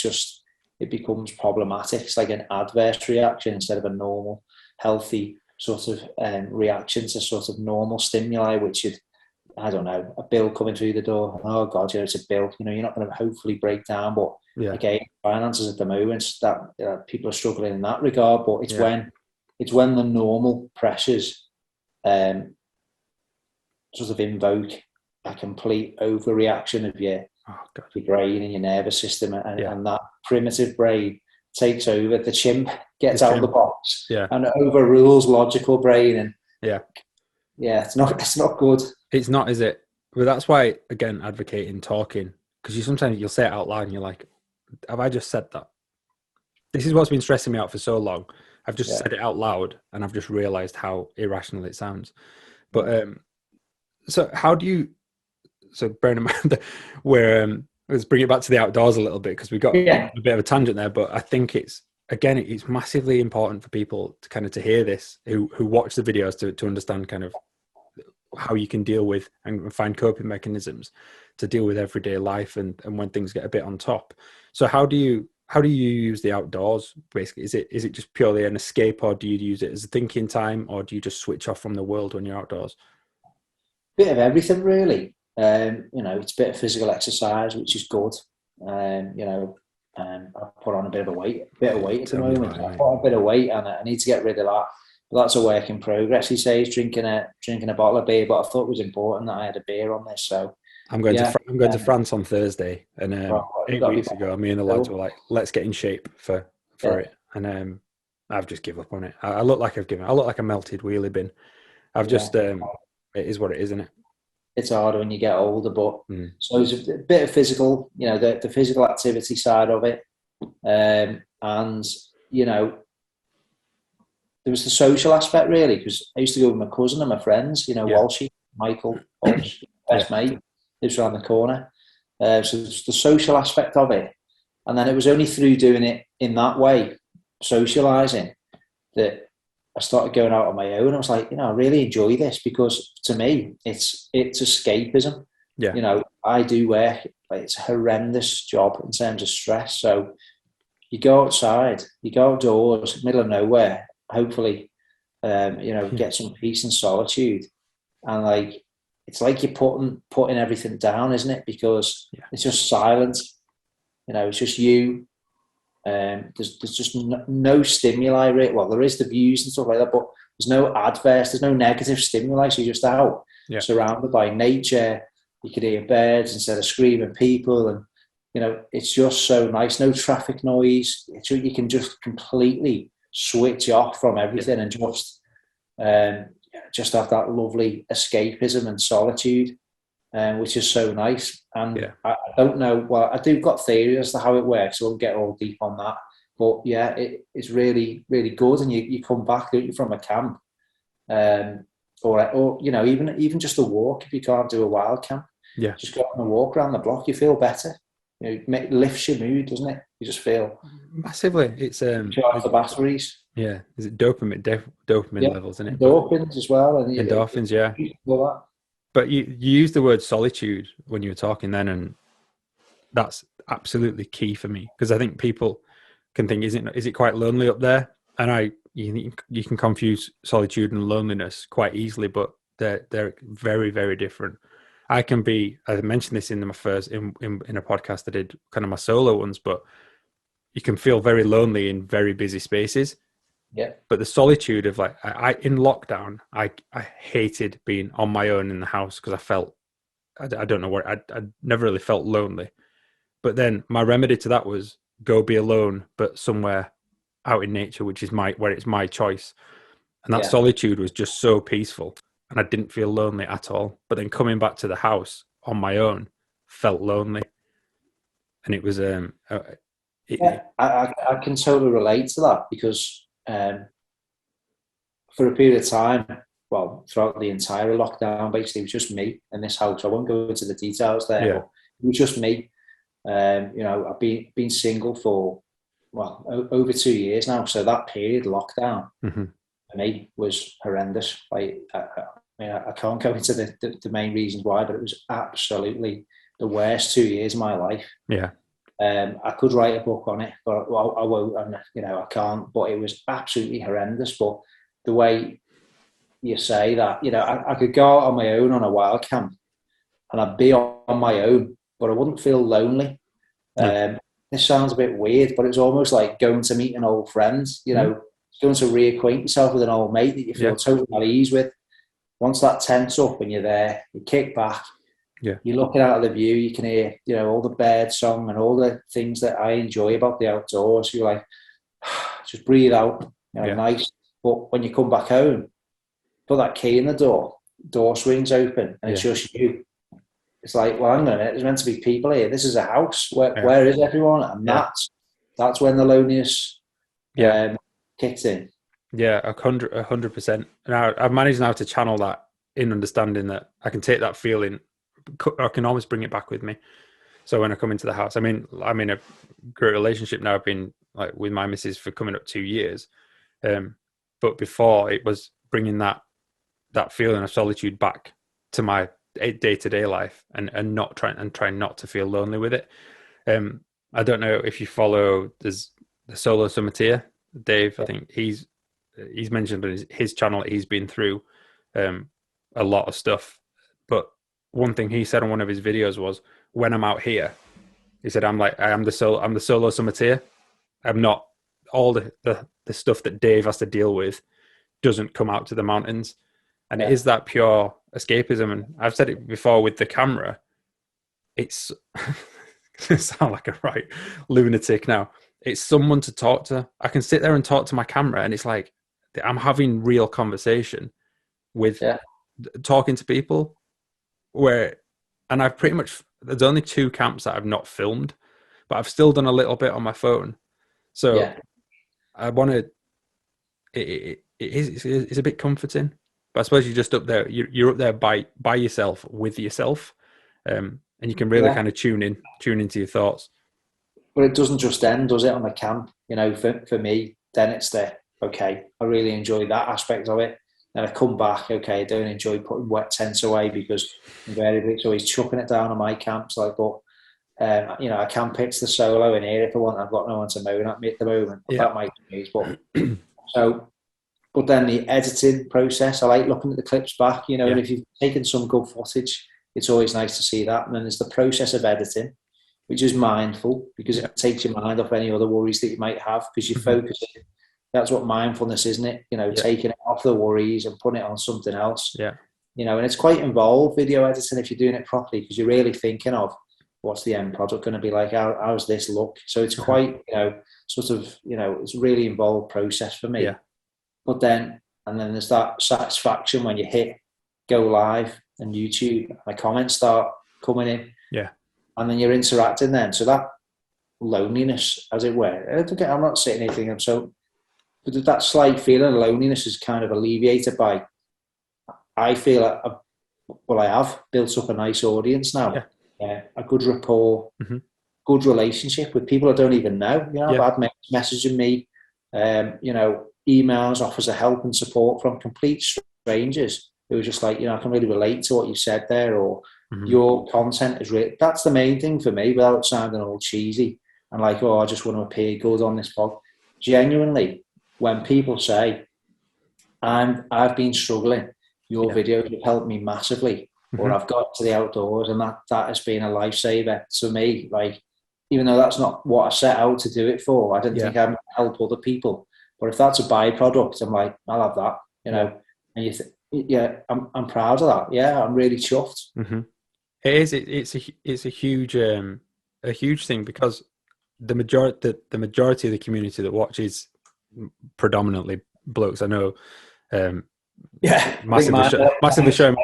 it becomes problematic. It's like an adverse reaction instead of a normal, healthy sort of reaction to sort of normal stimuli, which I don't know, a bill coming through the door. Oh God, it's a bill. You know, you're not going to hopefully break down. But again, finances at the moment, that people are struggling in that regard. But it's when the normal pressures sort of invoke a complete overreaction of your brain and your nervous system, and that primitive brain takes over. The chimp gets out of the box and overrules logical brain, and it's not good. It's not, is it? But that's why, again, advocating talking, because sometimes you'll say it out loud and you're like, have I just said that? This is what's been stressing me out for so long. I've just said it out loud, and I've just realized how irrational it sounds. But so how do you? So bearing in mind that let's bring it back to the outdoors a little bit, because we got a bit of a tangent there. But I think it's massively important for people to kind of to hear this, who watch the videos, to understand kind of how you can deal with and find coping mechanisms to deal with everyday life and when things get a bit on top. So how do you how do you use the outdoors? Basically, is it just purely an escape, or do you use it as a thinking time, or do you just switch off from the world when you're outdoors? Bit of everything, really. It's a bit of physical exercise, which is good. I put on a bit of weight at the moment. I put on a bit of weight, and I need to get rid of that. But that's a work in progress. He says drinking a bottle of beer, but I thought it was important that I had a beer on this. So I'm going to France on Thursday, and 8 weeks ago, me and the lads were like, "Let's get in shape for it." And I've just given up on it. I look like I've given. I look like a melted wheelie bin. I've just. It is what it is, isn't it? It's harder when you get older, but so it's a bit of physical, the physical activity side of it, and there was the social aspect, really, because I used to go with my cousin and my friends, Walshy, Michael, Walsh, best mate, lives around the corner. So it's the social aspect of it, and then it was only through doing it in that way, socialising, that I started going out on my own. I was like, I really enjoy this, because to me, it's escapism. Yeah. I do work, like, it's a horrendous job in terms of stress. So you go outside, you go outdoors, middle of nowhere, hopefully, get some peace and solitude. And it's like you're putting everything down, isn't it? Because it's just silence. It's just you. There's just no stimuli, right? Well, there is the views and stuff like that, but there's no adverse, there's no negative stimuli. So you're just out, surrounded by nature. You could hear birds instead of screaming people, and it's just so nice. No traffic noise. You can just completely switch off from everything and just have that lovely escapism and solitude, which is so nice. And I don't know. Well, I do got theories as to how it works, so I won't get all deep on that. But it's really, really good. And you come back, don't you, from a camp, or even just a walk. If you can't do a wild camp, just go on a walk around the block. You feel better. It lifts your mood, doesn't it? You just feel massively. It's charge the batteries. Yeah, is it dopamine levels, isn't it? Endorphins as well, and endorphins, all that. But you used the word solitude when you were talking then, and that's absolutely key for me, because I think people can think, is it quite lonely up there? And you can confuse solitude and loneliness quite easily, but they're very, very different. I mentioned this in my first in a podcast I did, kind of my solo ones, but you can feel very lonely in very busy spaces. Yeah. But the solitude of I in lockdown, I hated being on my own in the house, because I felt, I don't know what, I never really felt lonely. But then my remedy to that was go be alone, but somewhere out in nature, which is where it's my choice. And that solitude was just so peaceful, and I didn't feel lonely at all. But then coming back to the house on my own felt lonely, and it was I can totally relate to that, because for a period of time, well, throughout the entire lockdown, basically, it was just me in this house. I won't go into the details there, but it was just me. I've been single for, over 2 years now. So that period, lockdown, for me was horrendous. I can't go into the main reasons why, but it was absolutely the worst 2 years of my life. Yeah. I could write a book on it, but I won't. I can't. But it was absolutely horrendous. But the way you say that, I could go out on my own on a wild camp, and I'd be on my own, but I wouldn't feel lonely. No. This sounds a bit weird, but it's almost like going to meet an old friend. Going to reacquaint yourself with an old mate that you feel totally at ease with. Once that tent's up and you're there, you kick back. Yeah. You're looking out of the view, you can hear, all the bird song and all the things that I enjoy about the outdoors. You're like, just breathe out, nice. But when you come back home, put that key in the door swings open, and it's just you. It's like, well, hang on a minute, there's meant to be people here. This is a house. Where is everyone? And that's when the loneliness kicks in. Yeah, 100%. Now I've managed now to channel that in understanding that I can take that feeling, I can almost bring it back with me. So when I come into the house, I'm in a great relationship now. I've been with my missus for coming up 2 years. But before, it was bringing that feeling of solitude back to my day-to-day life, and trying not to feel lonely with it. I don't know if you follow there's the solo summiteer, Dave. I think he's mentioned on his channel he's been through a lot of stuff. But one thing he said on one of his videos was, when I'm out here, he said, I'm the solo summiteer. I'm not all the stuff that Dave has to deal with doesn't come out to the mountains. And it is that pure escapism. And I've said it before with the camera. It's I sound like a right lunatic now. It's someone to talk to. I can sit there and talk to my camera, and it's like I'm having real conversation with talking to people. And I've pretty much, there's only 2 camps that I've not filmed, but I've still done a little bit on my phone. So I want to. It's a bit comforting, but I suppose you're just up there. You're up there by yourself with yourself, and you can really kind of tune into your thoughts. But it doesn't just end, does it, on the camp? You know, for me, then it's okay, I really enjoy that aspect of it. And I come back, okay, I don't enjoy putting wet tents away because invariably it's always chucking it down on my camps. Like, but you know, I can pitch the solo in here if I want. I've got no one to moan at me at the moment, but that might be news. But but then the editing process, I like looking at the clips back, you know, and if you've taken some good footage, it's always nice to see that. And then there's the process of editing, which is mindful because it takes your mind off any other worries that you might have because you're focusing. That's what mindfulness, isn't it? You know, taking it off the worries and putting it on something else. Yeah. You know, and it's quite involved, video editing, if you're doing it properly, because you're really thinking of what's the end product going to be like? How's this look? So it's quite, you know, sort of, you know, it's a really involved process for me. Yeah. But then there's that satisfaction when you hit go live and YouTube, my comments start coming in. Yeah. And then you're interacting then. So that loneliness, as it were, I'm not saying anything. But that slight feeling of loneliness is kind of alleviated by, I feel, I have built up a nice audience now. Yeah. A good rapport, good relationship with people I don't even know. You know, I've had messaging me, you know, emails, offers of help and support from complete strangers who are just like, you know, I can really relate to what you said there, or your content is really, that's the main thing for me, without sounding all cheesy and like, oh, I just want to appear good on this pod. Genuinely, when people say, I've been struggling, your videos have helped me massively, or I've got to the outdoors, and that has been a lifesaver to me. Like, even though that's not what I set out to do it for, I didn't think I'd help other people. But if that's a byproduct, I'm like, I'll have that, you know. And you think, I'm proud of that. Yeah, I'm really chuffed. It is. It's a huge thing because the majority of the community that watches predominantly blokes. I know. Massively showing.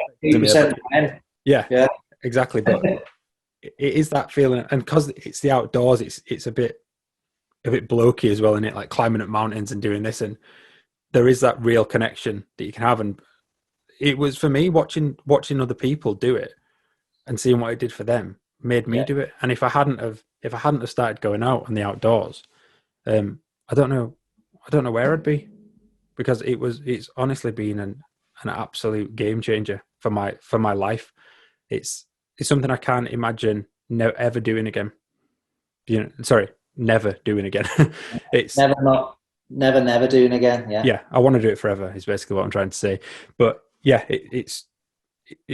Yeah, exactly. But it is that feeling, and because it's the outdoors, it's a bit blokey as well, isn't it? Like climbing up mountains and doing this, and there is that real connection that you can have. And it was for me watching other people do it and seeing what it did for them made me do it. And if I hadn't have started going out on the outdoors, I don't know where I'd be, because it's honestly been an absolute game changer for my life. It's something I can't imagine ever doing again. Never doing again. It's never doing again. Yeah, I want to do it forever is basically what I'm trying to say. But yeah, it's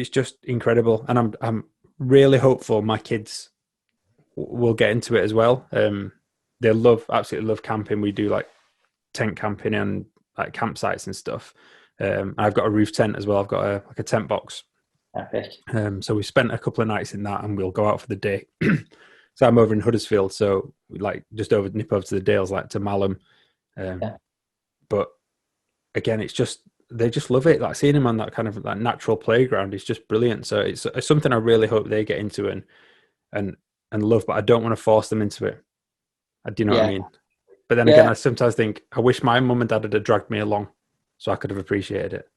just incredible, and I'm really hopeful my kids will get into it as well. They absolutely love camping. We do like tent camping and like campsites and stuff. I've got a roof tent as well. I've got a tent box. Epic. So we spent a couple of nights in that, and we'll go out for the day. So I'm over in Huddersfield, so we like just nip over to the Dales, like to Malham. But again, they just love it. Like seeing them on that kind of like natural playground is just brilliant. So it's something I really hope they get into and love. But I don't want to force them into it. Do you know what I mean? But then again, I sometimes think I wish my mum and dad had dragged me along, so I could have appreciated it.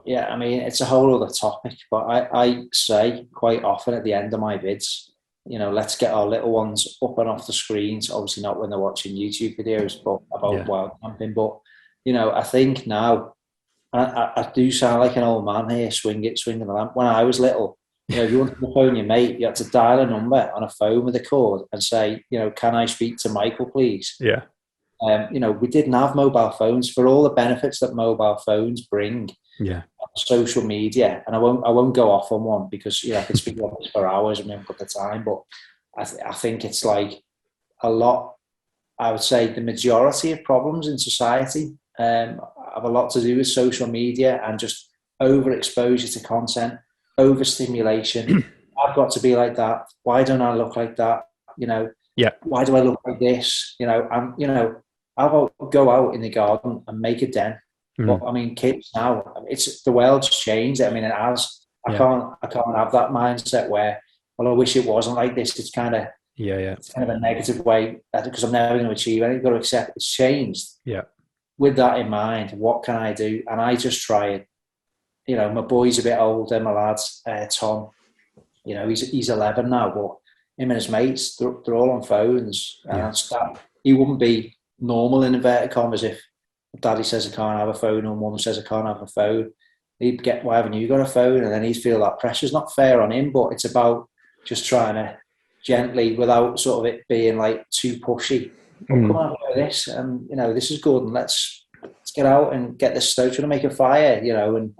Yeah, I mean, it's a whole other topic. But I say quite often at the end of my vids, you know, let's get our little ones up and off the screens. Obviously not when they're watching YouTube videos, but about wild camping. But, you know, I think now, I do sound like an old man here, swinging the lamp. When I was little, If you wanted to phone your mate, you had to dial a number on a phone with a cord and say, can I speak to Michael, please? Yeah. We didn't have mobile phones for all the benefits that mobile phones bring. Yeah. Social media, and I won't go off on one because I could speak on this for hours and we haven't got the time. But I think it's like a lot. I would say the majority of problems in society have a lot to do with social media and just overexposure to content, overstimulation. I've got to be like that. Why don't I look like that? Yeah. Why do I look like this? I'll go out in the garden and make a den. But I mean, kids now, the world's changed. I mean, it has. I can't have that mindset where, well, I wish it wasn't like this. It's kind of it's kind of a negative way because I'm never going to achieve anything. You've got to accept it's changed. Yeah. With that in mind, what can I do? And I just try it. My boy's a bit older. My lad's Tom. He's 11 now, but him and his mates, they're all on phones. And he wouldn't be normal in inverted commas if Daddy says I can't have a phone or Mum says I can't have a phone. He'd get, why haven't you got a phone? And then he'd feel that pressure's not fair on him, but it's about just trying to gently, without sort of it being like too pushy. Come on, do this, and this is good, and let's get out and get this stove, trying to make a fire, and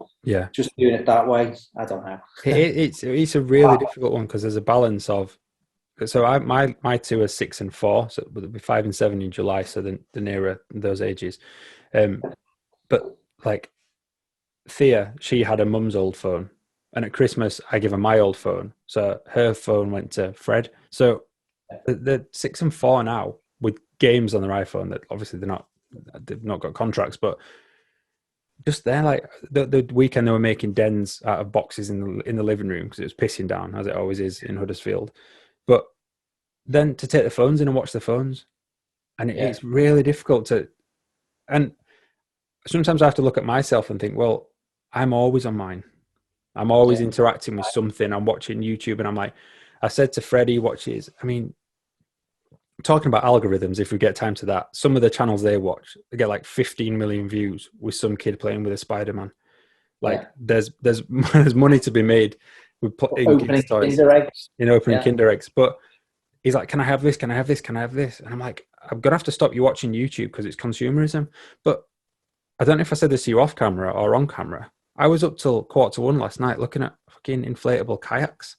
just doing it that way. I don't know. It's a really difficult one because there's a balance of. So my two are 6 and 4, so it'll be 5 and 7 in July. So the nearer those ages, but like Thea, she had her mum's old phone, and at Christmas I give her my old phone, so her phone went to Fred. So they're 6 and 4 now with games on their iPhone that obviously they've not got contracts, but just there, like the weekend they were making dens out of boxes in the living room because it was pissing down as it always is in Huddersfield. But then to take the phones in and watch the phones, and it's really difficult to. And sometimes I have to look at myself and think, well, I'm always on mine. I'm always interacting with something. I'm watching YouTube, and I'm like, I said to Freddie, watches. I mean, talking about algorithms, if we get time to that, some of the channels they watch, they get like 15 million views with some kid playing with a Spider-Man. Like there's money to be made with putting kids' toys in opening Kinder eggs. But he's like, can I have this? Can I have this? Can I have this? And I'm like, I'm going to have to stop you watching YouTube because it's consumerism. But I don't know if I said this to you off camera or on camera. I was up till 1:15 last night looking at fucking inflatable kayaks.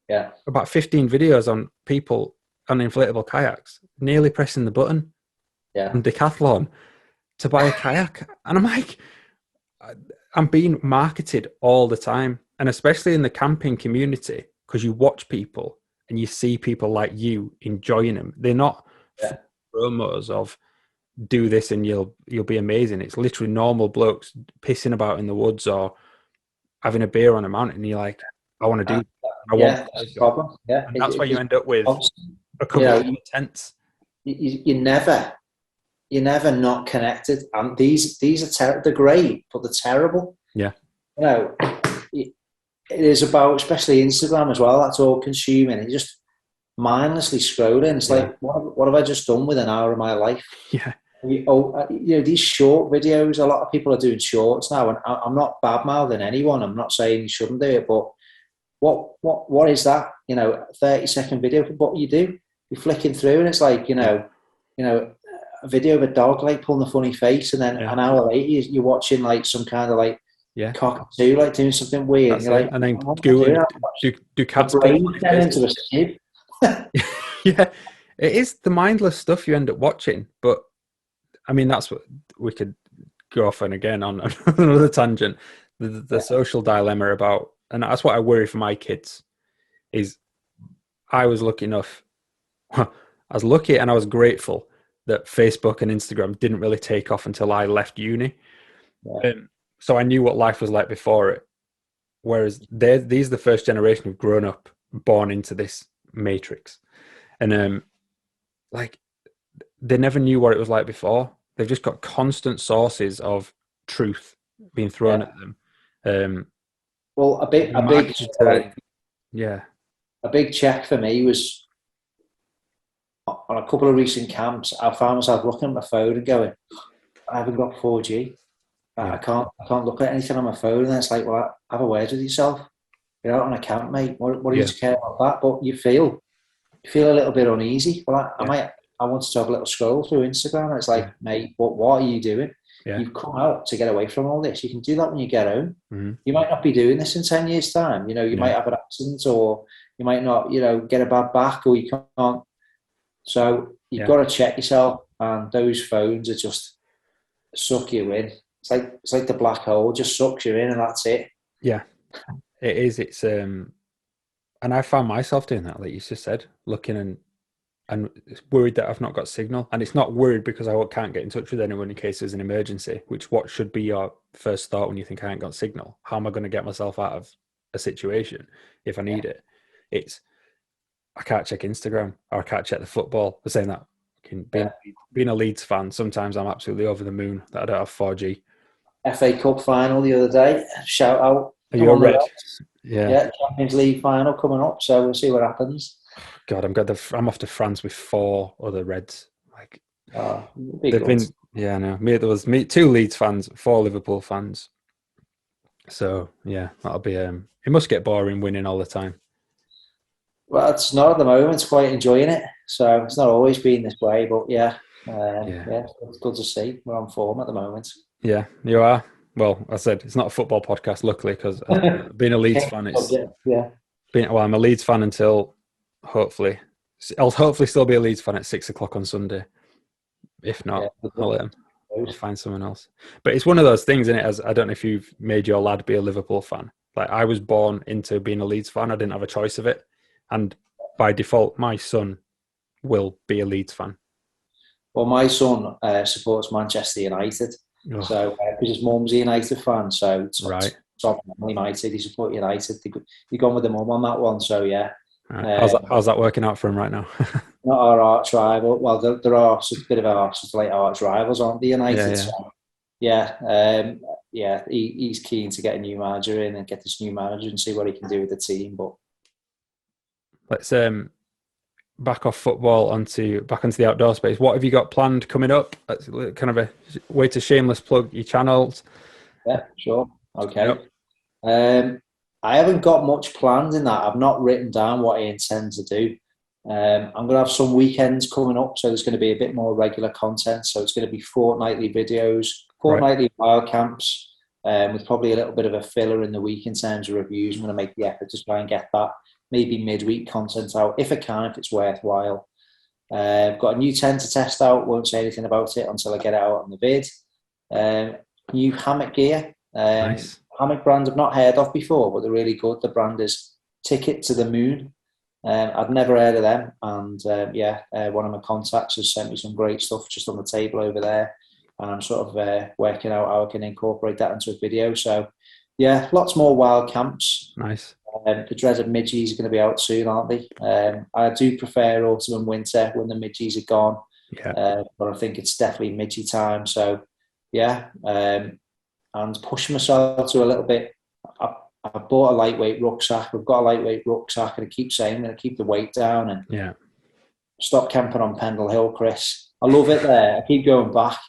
Yeah. About 15 videos on people on inflatable kayaks, nearly pressing the button on Decathlon to buy a kayak. And I'm like, I'm being marketed all the time. And especially in the camping community, because you watch people and you see people like you enjoying them. They're not promos of do this and you'll be amazing. It's literally normal blokes pissing about in the woods or having a beer on a mountain. And you're like, I want to do that. I want that's the problem. Yeah. And that's why you end up with a couple of tents. You never not connected. And these are they're great, but they're terrible. Yeah. It is about, especially Instagram as well, that's all consuming. And just mindlessly scrolling. It's like, what have I just done with an hour of my life? Yeah. These short videos, a lot of people are doing shorts now, and I'm not bad-mouthing anyone. I'm not saying you shouldn't do it, but what is that? 30-second video. What you do, you're flicking through, and it's like, a video of a dog like pulling a funny face, and then an hour later you're watching like some kind of like cockatoo like doing something weird. And you're like, and then do cats into a skip? Yeah, it is the mindless stuff you end up watching. But I mean, that's what we could go off and again on another tangent. The social dilemma about, and that's what I worry for my kids. Is I was lucky enough. I was lucky and I was grateful that Facebook and Instagram didn't really take off until I left uni. So I knew what life was like before it. Whereas these are the first generation who've grown up, born into this matrix. And like they never knew what it was like before. They've just got constant sources of truth being thrown at them. Well, a big check for me was on a couple of recent camps. I found myself looking at my phone and going, I haven't got 4G. I can't look at anything on my phone. And it's like, well, have a word with yourself. you're out on a camp, mate. What do you care about that? But you feel a little bit uneasy. Well, I wanted to have a little scroll through Instagram, and it's like, mate, what are you doing? Yeah. You've come out to get away from all this. You can do that when you get home. Mm-hmm. You might not be doing this in 10 years' time. You know, you might have an accident, or you might not, you know, get a bad back, or you can't. So you've got to check yourself. And those phones are just suck you in. It's like the black hole, just sucks you in, and that's it. Yeah, it is. It's and I found myself doing that, like you just said, looking and worried that I've not got signal. And it's not worried because I can't get in touch with anyone in case there's an emergency, which what should be your first thought when you think I ain't got signal. How am I going to get myself out of a situation if I need it? It's, I can't check Instagram, or I can't check the football. I'm saying that being a Leeds fan, sometimes I'm absolutely over the moon that I don't have 4G. FA Cup final the other day. Shout out. Are you a Red? Yeah. Champions League final coming up, so we'll see what happens. God, I'm off to France with 4 other Reds. Like, they've been, no. There was 2 Leeds fans, 4 Liverpool fans. So yeah, that'll be. It must get boring winning all the time. Well, it's not at the moment. It's quite enjoying it. So it's not always been this way, but it's good to see. We're on form at the moment. Yeah, you are. Well, I said it's not a football podcast, luckily, because being a Leeds fan, I'm a Leeds fan until hopefully I'll still be a Leeds fan at 6 o'clock on Sunday. If not, I'll find someone else. But it's one of those things, isn't it? As I don't know if you've made your lad be a Liverpool fan. Like, I was born into being a Leeds fan. I didn't have a choice of it. And by default, my son will be a Leeds fan. Well, my son supports Manchester United. Oh. So, because his mum's a United fan, so it's right. United, he supports United. You've gone with the mum on that one, so yeah. Right. How's that working out for him right now? Not our arch rival. Well, there are a bit of arch rivals, aren't they, United? So, he's keen to get a new manager in and get this new manager and see what he can do with the team. But let's back off football back onto the outdoor space. What have you got planned coming up? That's kind of a way to shameless plug your channels. Yeah, sure. Okay. Yep. I haven't got much planned in that. I've not written down what I intend to do. I'm going to have some weekends coming up, so there's going to be a bit more regular content. So it's going to be fortnightly videos, fortnightly wild camps, with probably a little bit of a filler in the week in terms of reviews. I'm going to make the effort to try and get that maybe midweek content out if I can, if it's worthwhile. I've got a new tent to test out. Won't say anything about it until I get it out on the vid. New hammock gear. Nice. Hammock brand I've not heard of before, but they're really good. The brand is Ticket to the Moon. I'd never heard of them, and one of my contacts has sent me some great stuff just on the table over there, and I'm sort of working out how I can incorporate that into a video. So yeah, lots more wild camps. Nice. The dreaded midgies are going to be out soon, aren't they? I do prefer autumn and winter when the midgies are gone, but I think it's definitely midgie time. So yeah, and pushing myself to a little bit. I bought a lightweight rucksack. We've got a lightweight rucksack, and I keep saying I'm going to keep the weight down and stop camping on Pendle Hill, Chris. I love it there. I keep going back,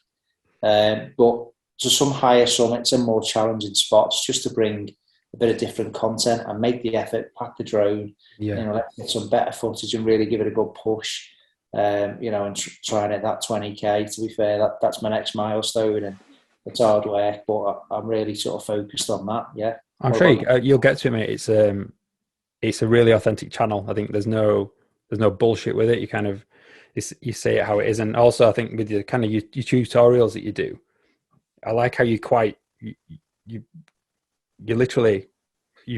but to some higher summits and more challenging spots, just to bring a bit of different content and make the effort, pack the drone, let's get some better footage and really give it a good push, and try and hit that 20k. To be fair, that's my next milestone, and it's hard work, but I'm really sort of focused on that. Yeah, I'm sure you'll get to it, mate. It's a really authentic channel. I think there's no bullshit with it. You say it how it is, and also I think with your kind of your tutorials that you do, I like how you're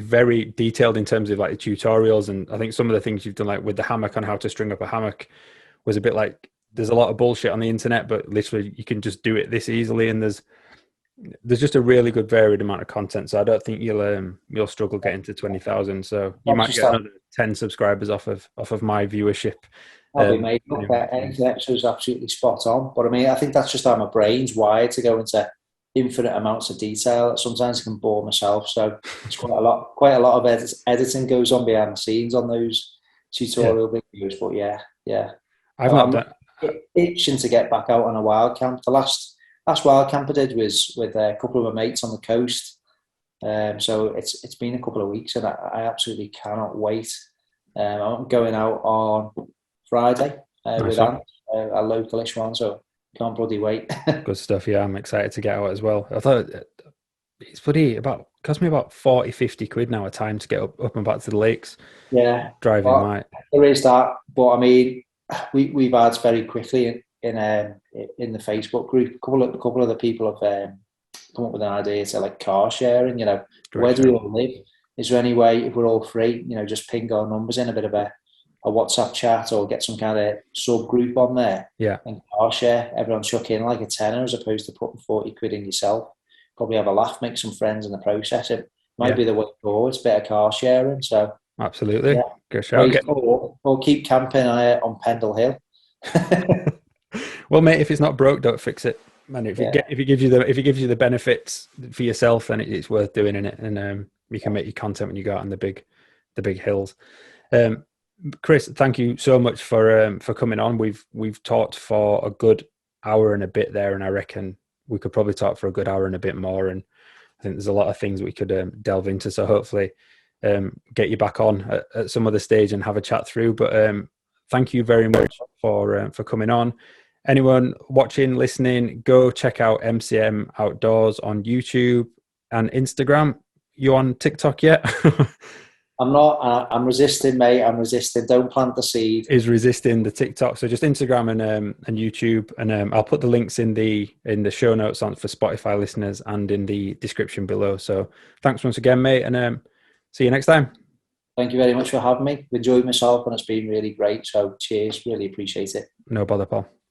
very detailed in terms of like the tutorials, and I think some of the things you've done, like with the hammock on how to string up a hammock, was a bit like there's a lot of bullshit on the internet, but literally you can just do it this easily, and there's just a really good varied amount of content. So I don't think you'll struggle getting to 20,000. So you might get another 10 subscribers off of my viewership. Probably, mate. Anything extra is absolutely spot on. But I mean, I think that's just how my brain's wired to go into infinite amounts of detail. Sometimes I can bore myself. So it's quite a lot of editing goes on behind the scenes on those tutorial videos. But yeah. I'm itching to get back out on a wild camp. The last wild camp I did was with a couple of my mates on the coast. So it's been a couple of weeks, and I absolutely cannot wait. I'm going out on Friday with Ant, a localish one, so can't bloody wait. Good stuff. Yeah, I'm excited to get out as well. I thought it's cost me about 40-50 quid now a time to get up and back to the lakes. Yeah, driving well, might. there is that, but I mean, we've had very quickly in the Facebook group. A couple of the people have come up with an idea to like car sharing. Where do we all live? Is there any way, if we're all free, just ping our numbers in a bit of a WhatsApp chat or get some kind of subgroup on there? Yeah. And car share. Everyone chuck in like a tenner as opposed to putting 40 quid in yourself. Probably have a laugh, make some friends in the process. It might be the way forward. It's better car sharing. So absolutely. Yeah. Good shout. Or keep camping on Pendle Hill. Well, mate, if it's not broke, don't fix it. And if it gives you the benefits for yourself, then it's worth doing in it. And you can make your content when you go out on the big hills. Chris, thank you so much for coming on. We've talked for a good hour and a bit there, and I reckon we could probably talk for a good hour and a bit more. And I think there's a lot of things we could delve into. So hopefully get you back on at some other stage and have a chat through. But thank you very much for coming on. Anyone watching, listening, go check out MCM Outdoors on YouTube and Instagram. You on TikTok yet? I'm not. I'm resisting, mate. I'm resisting. Don't plant the seed. Is resisting the TikTok. So just Instagram and YouTube, and I'll put the links in the show notes on for Spotify listeners and in the description below. So thanks once again, mate, and see you next time. Thank you very much for having me. I've enjoyed myself, and it's been really great. So cheers. Really appreciate it. No bother, Paul.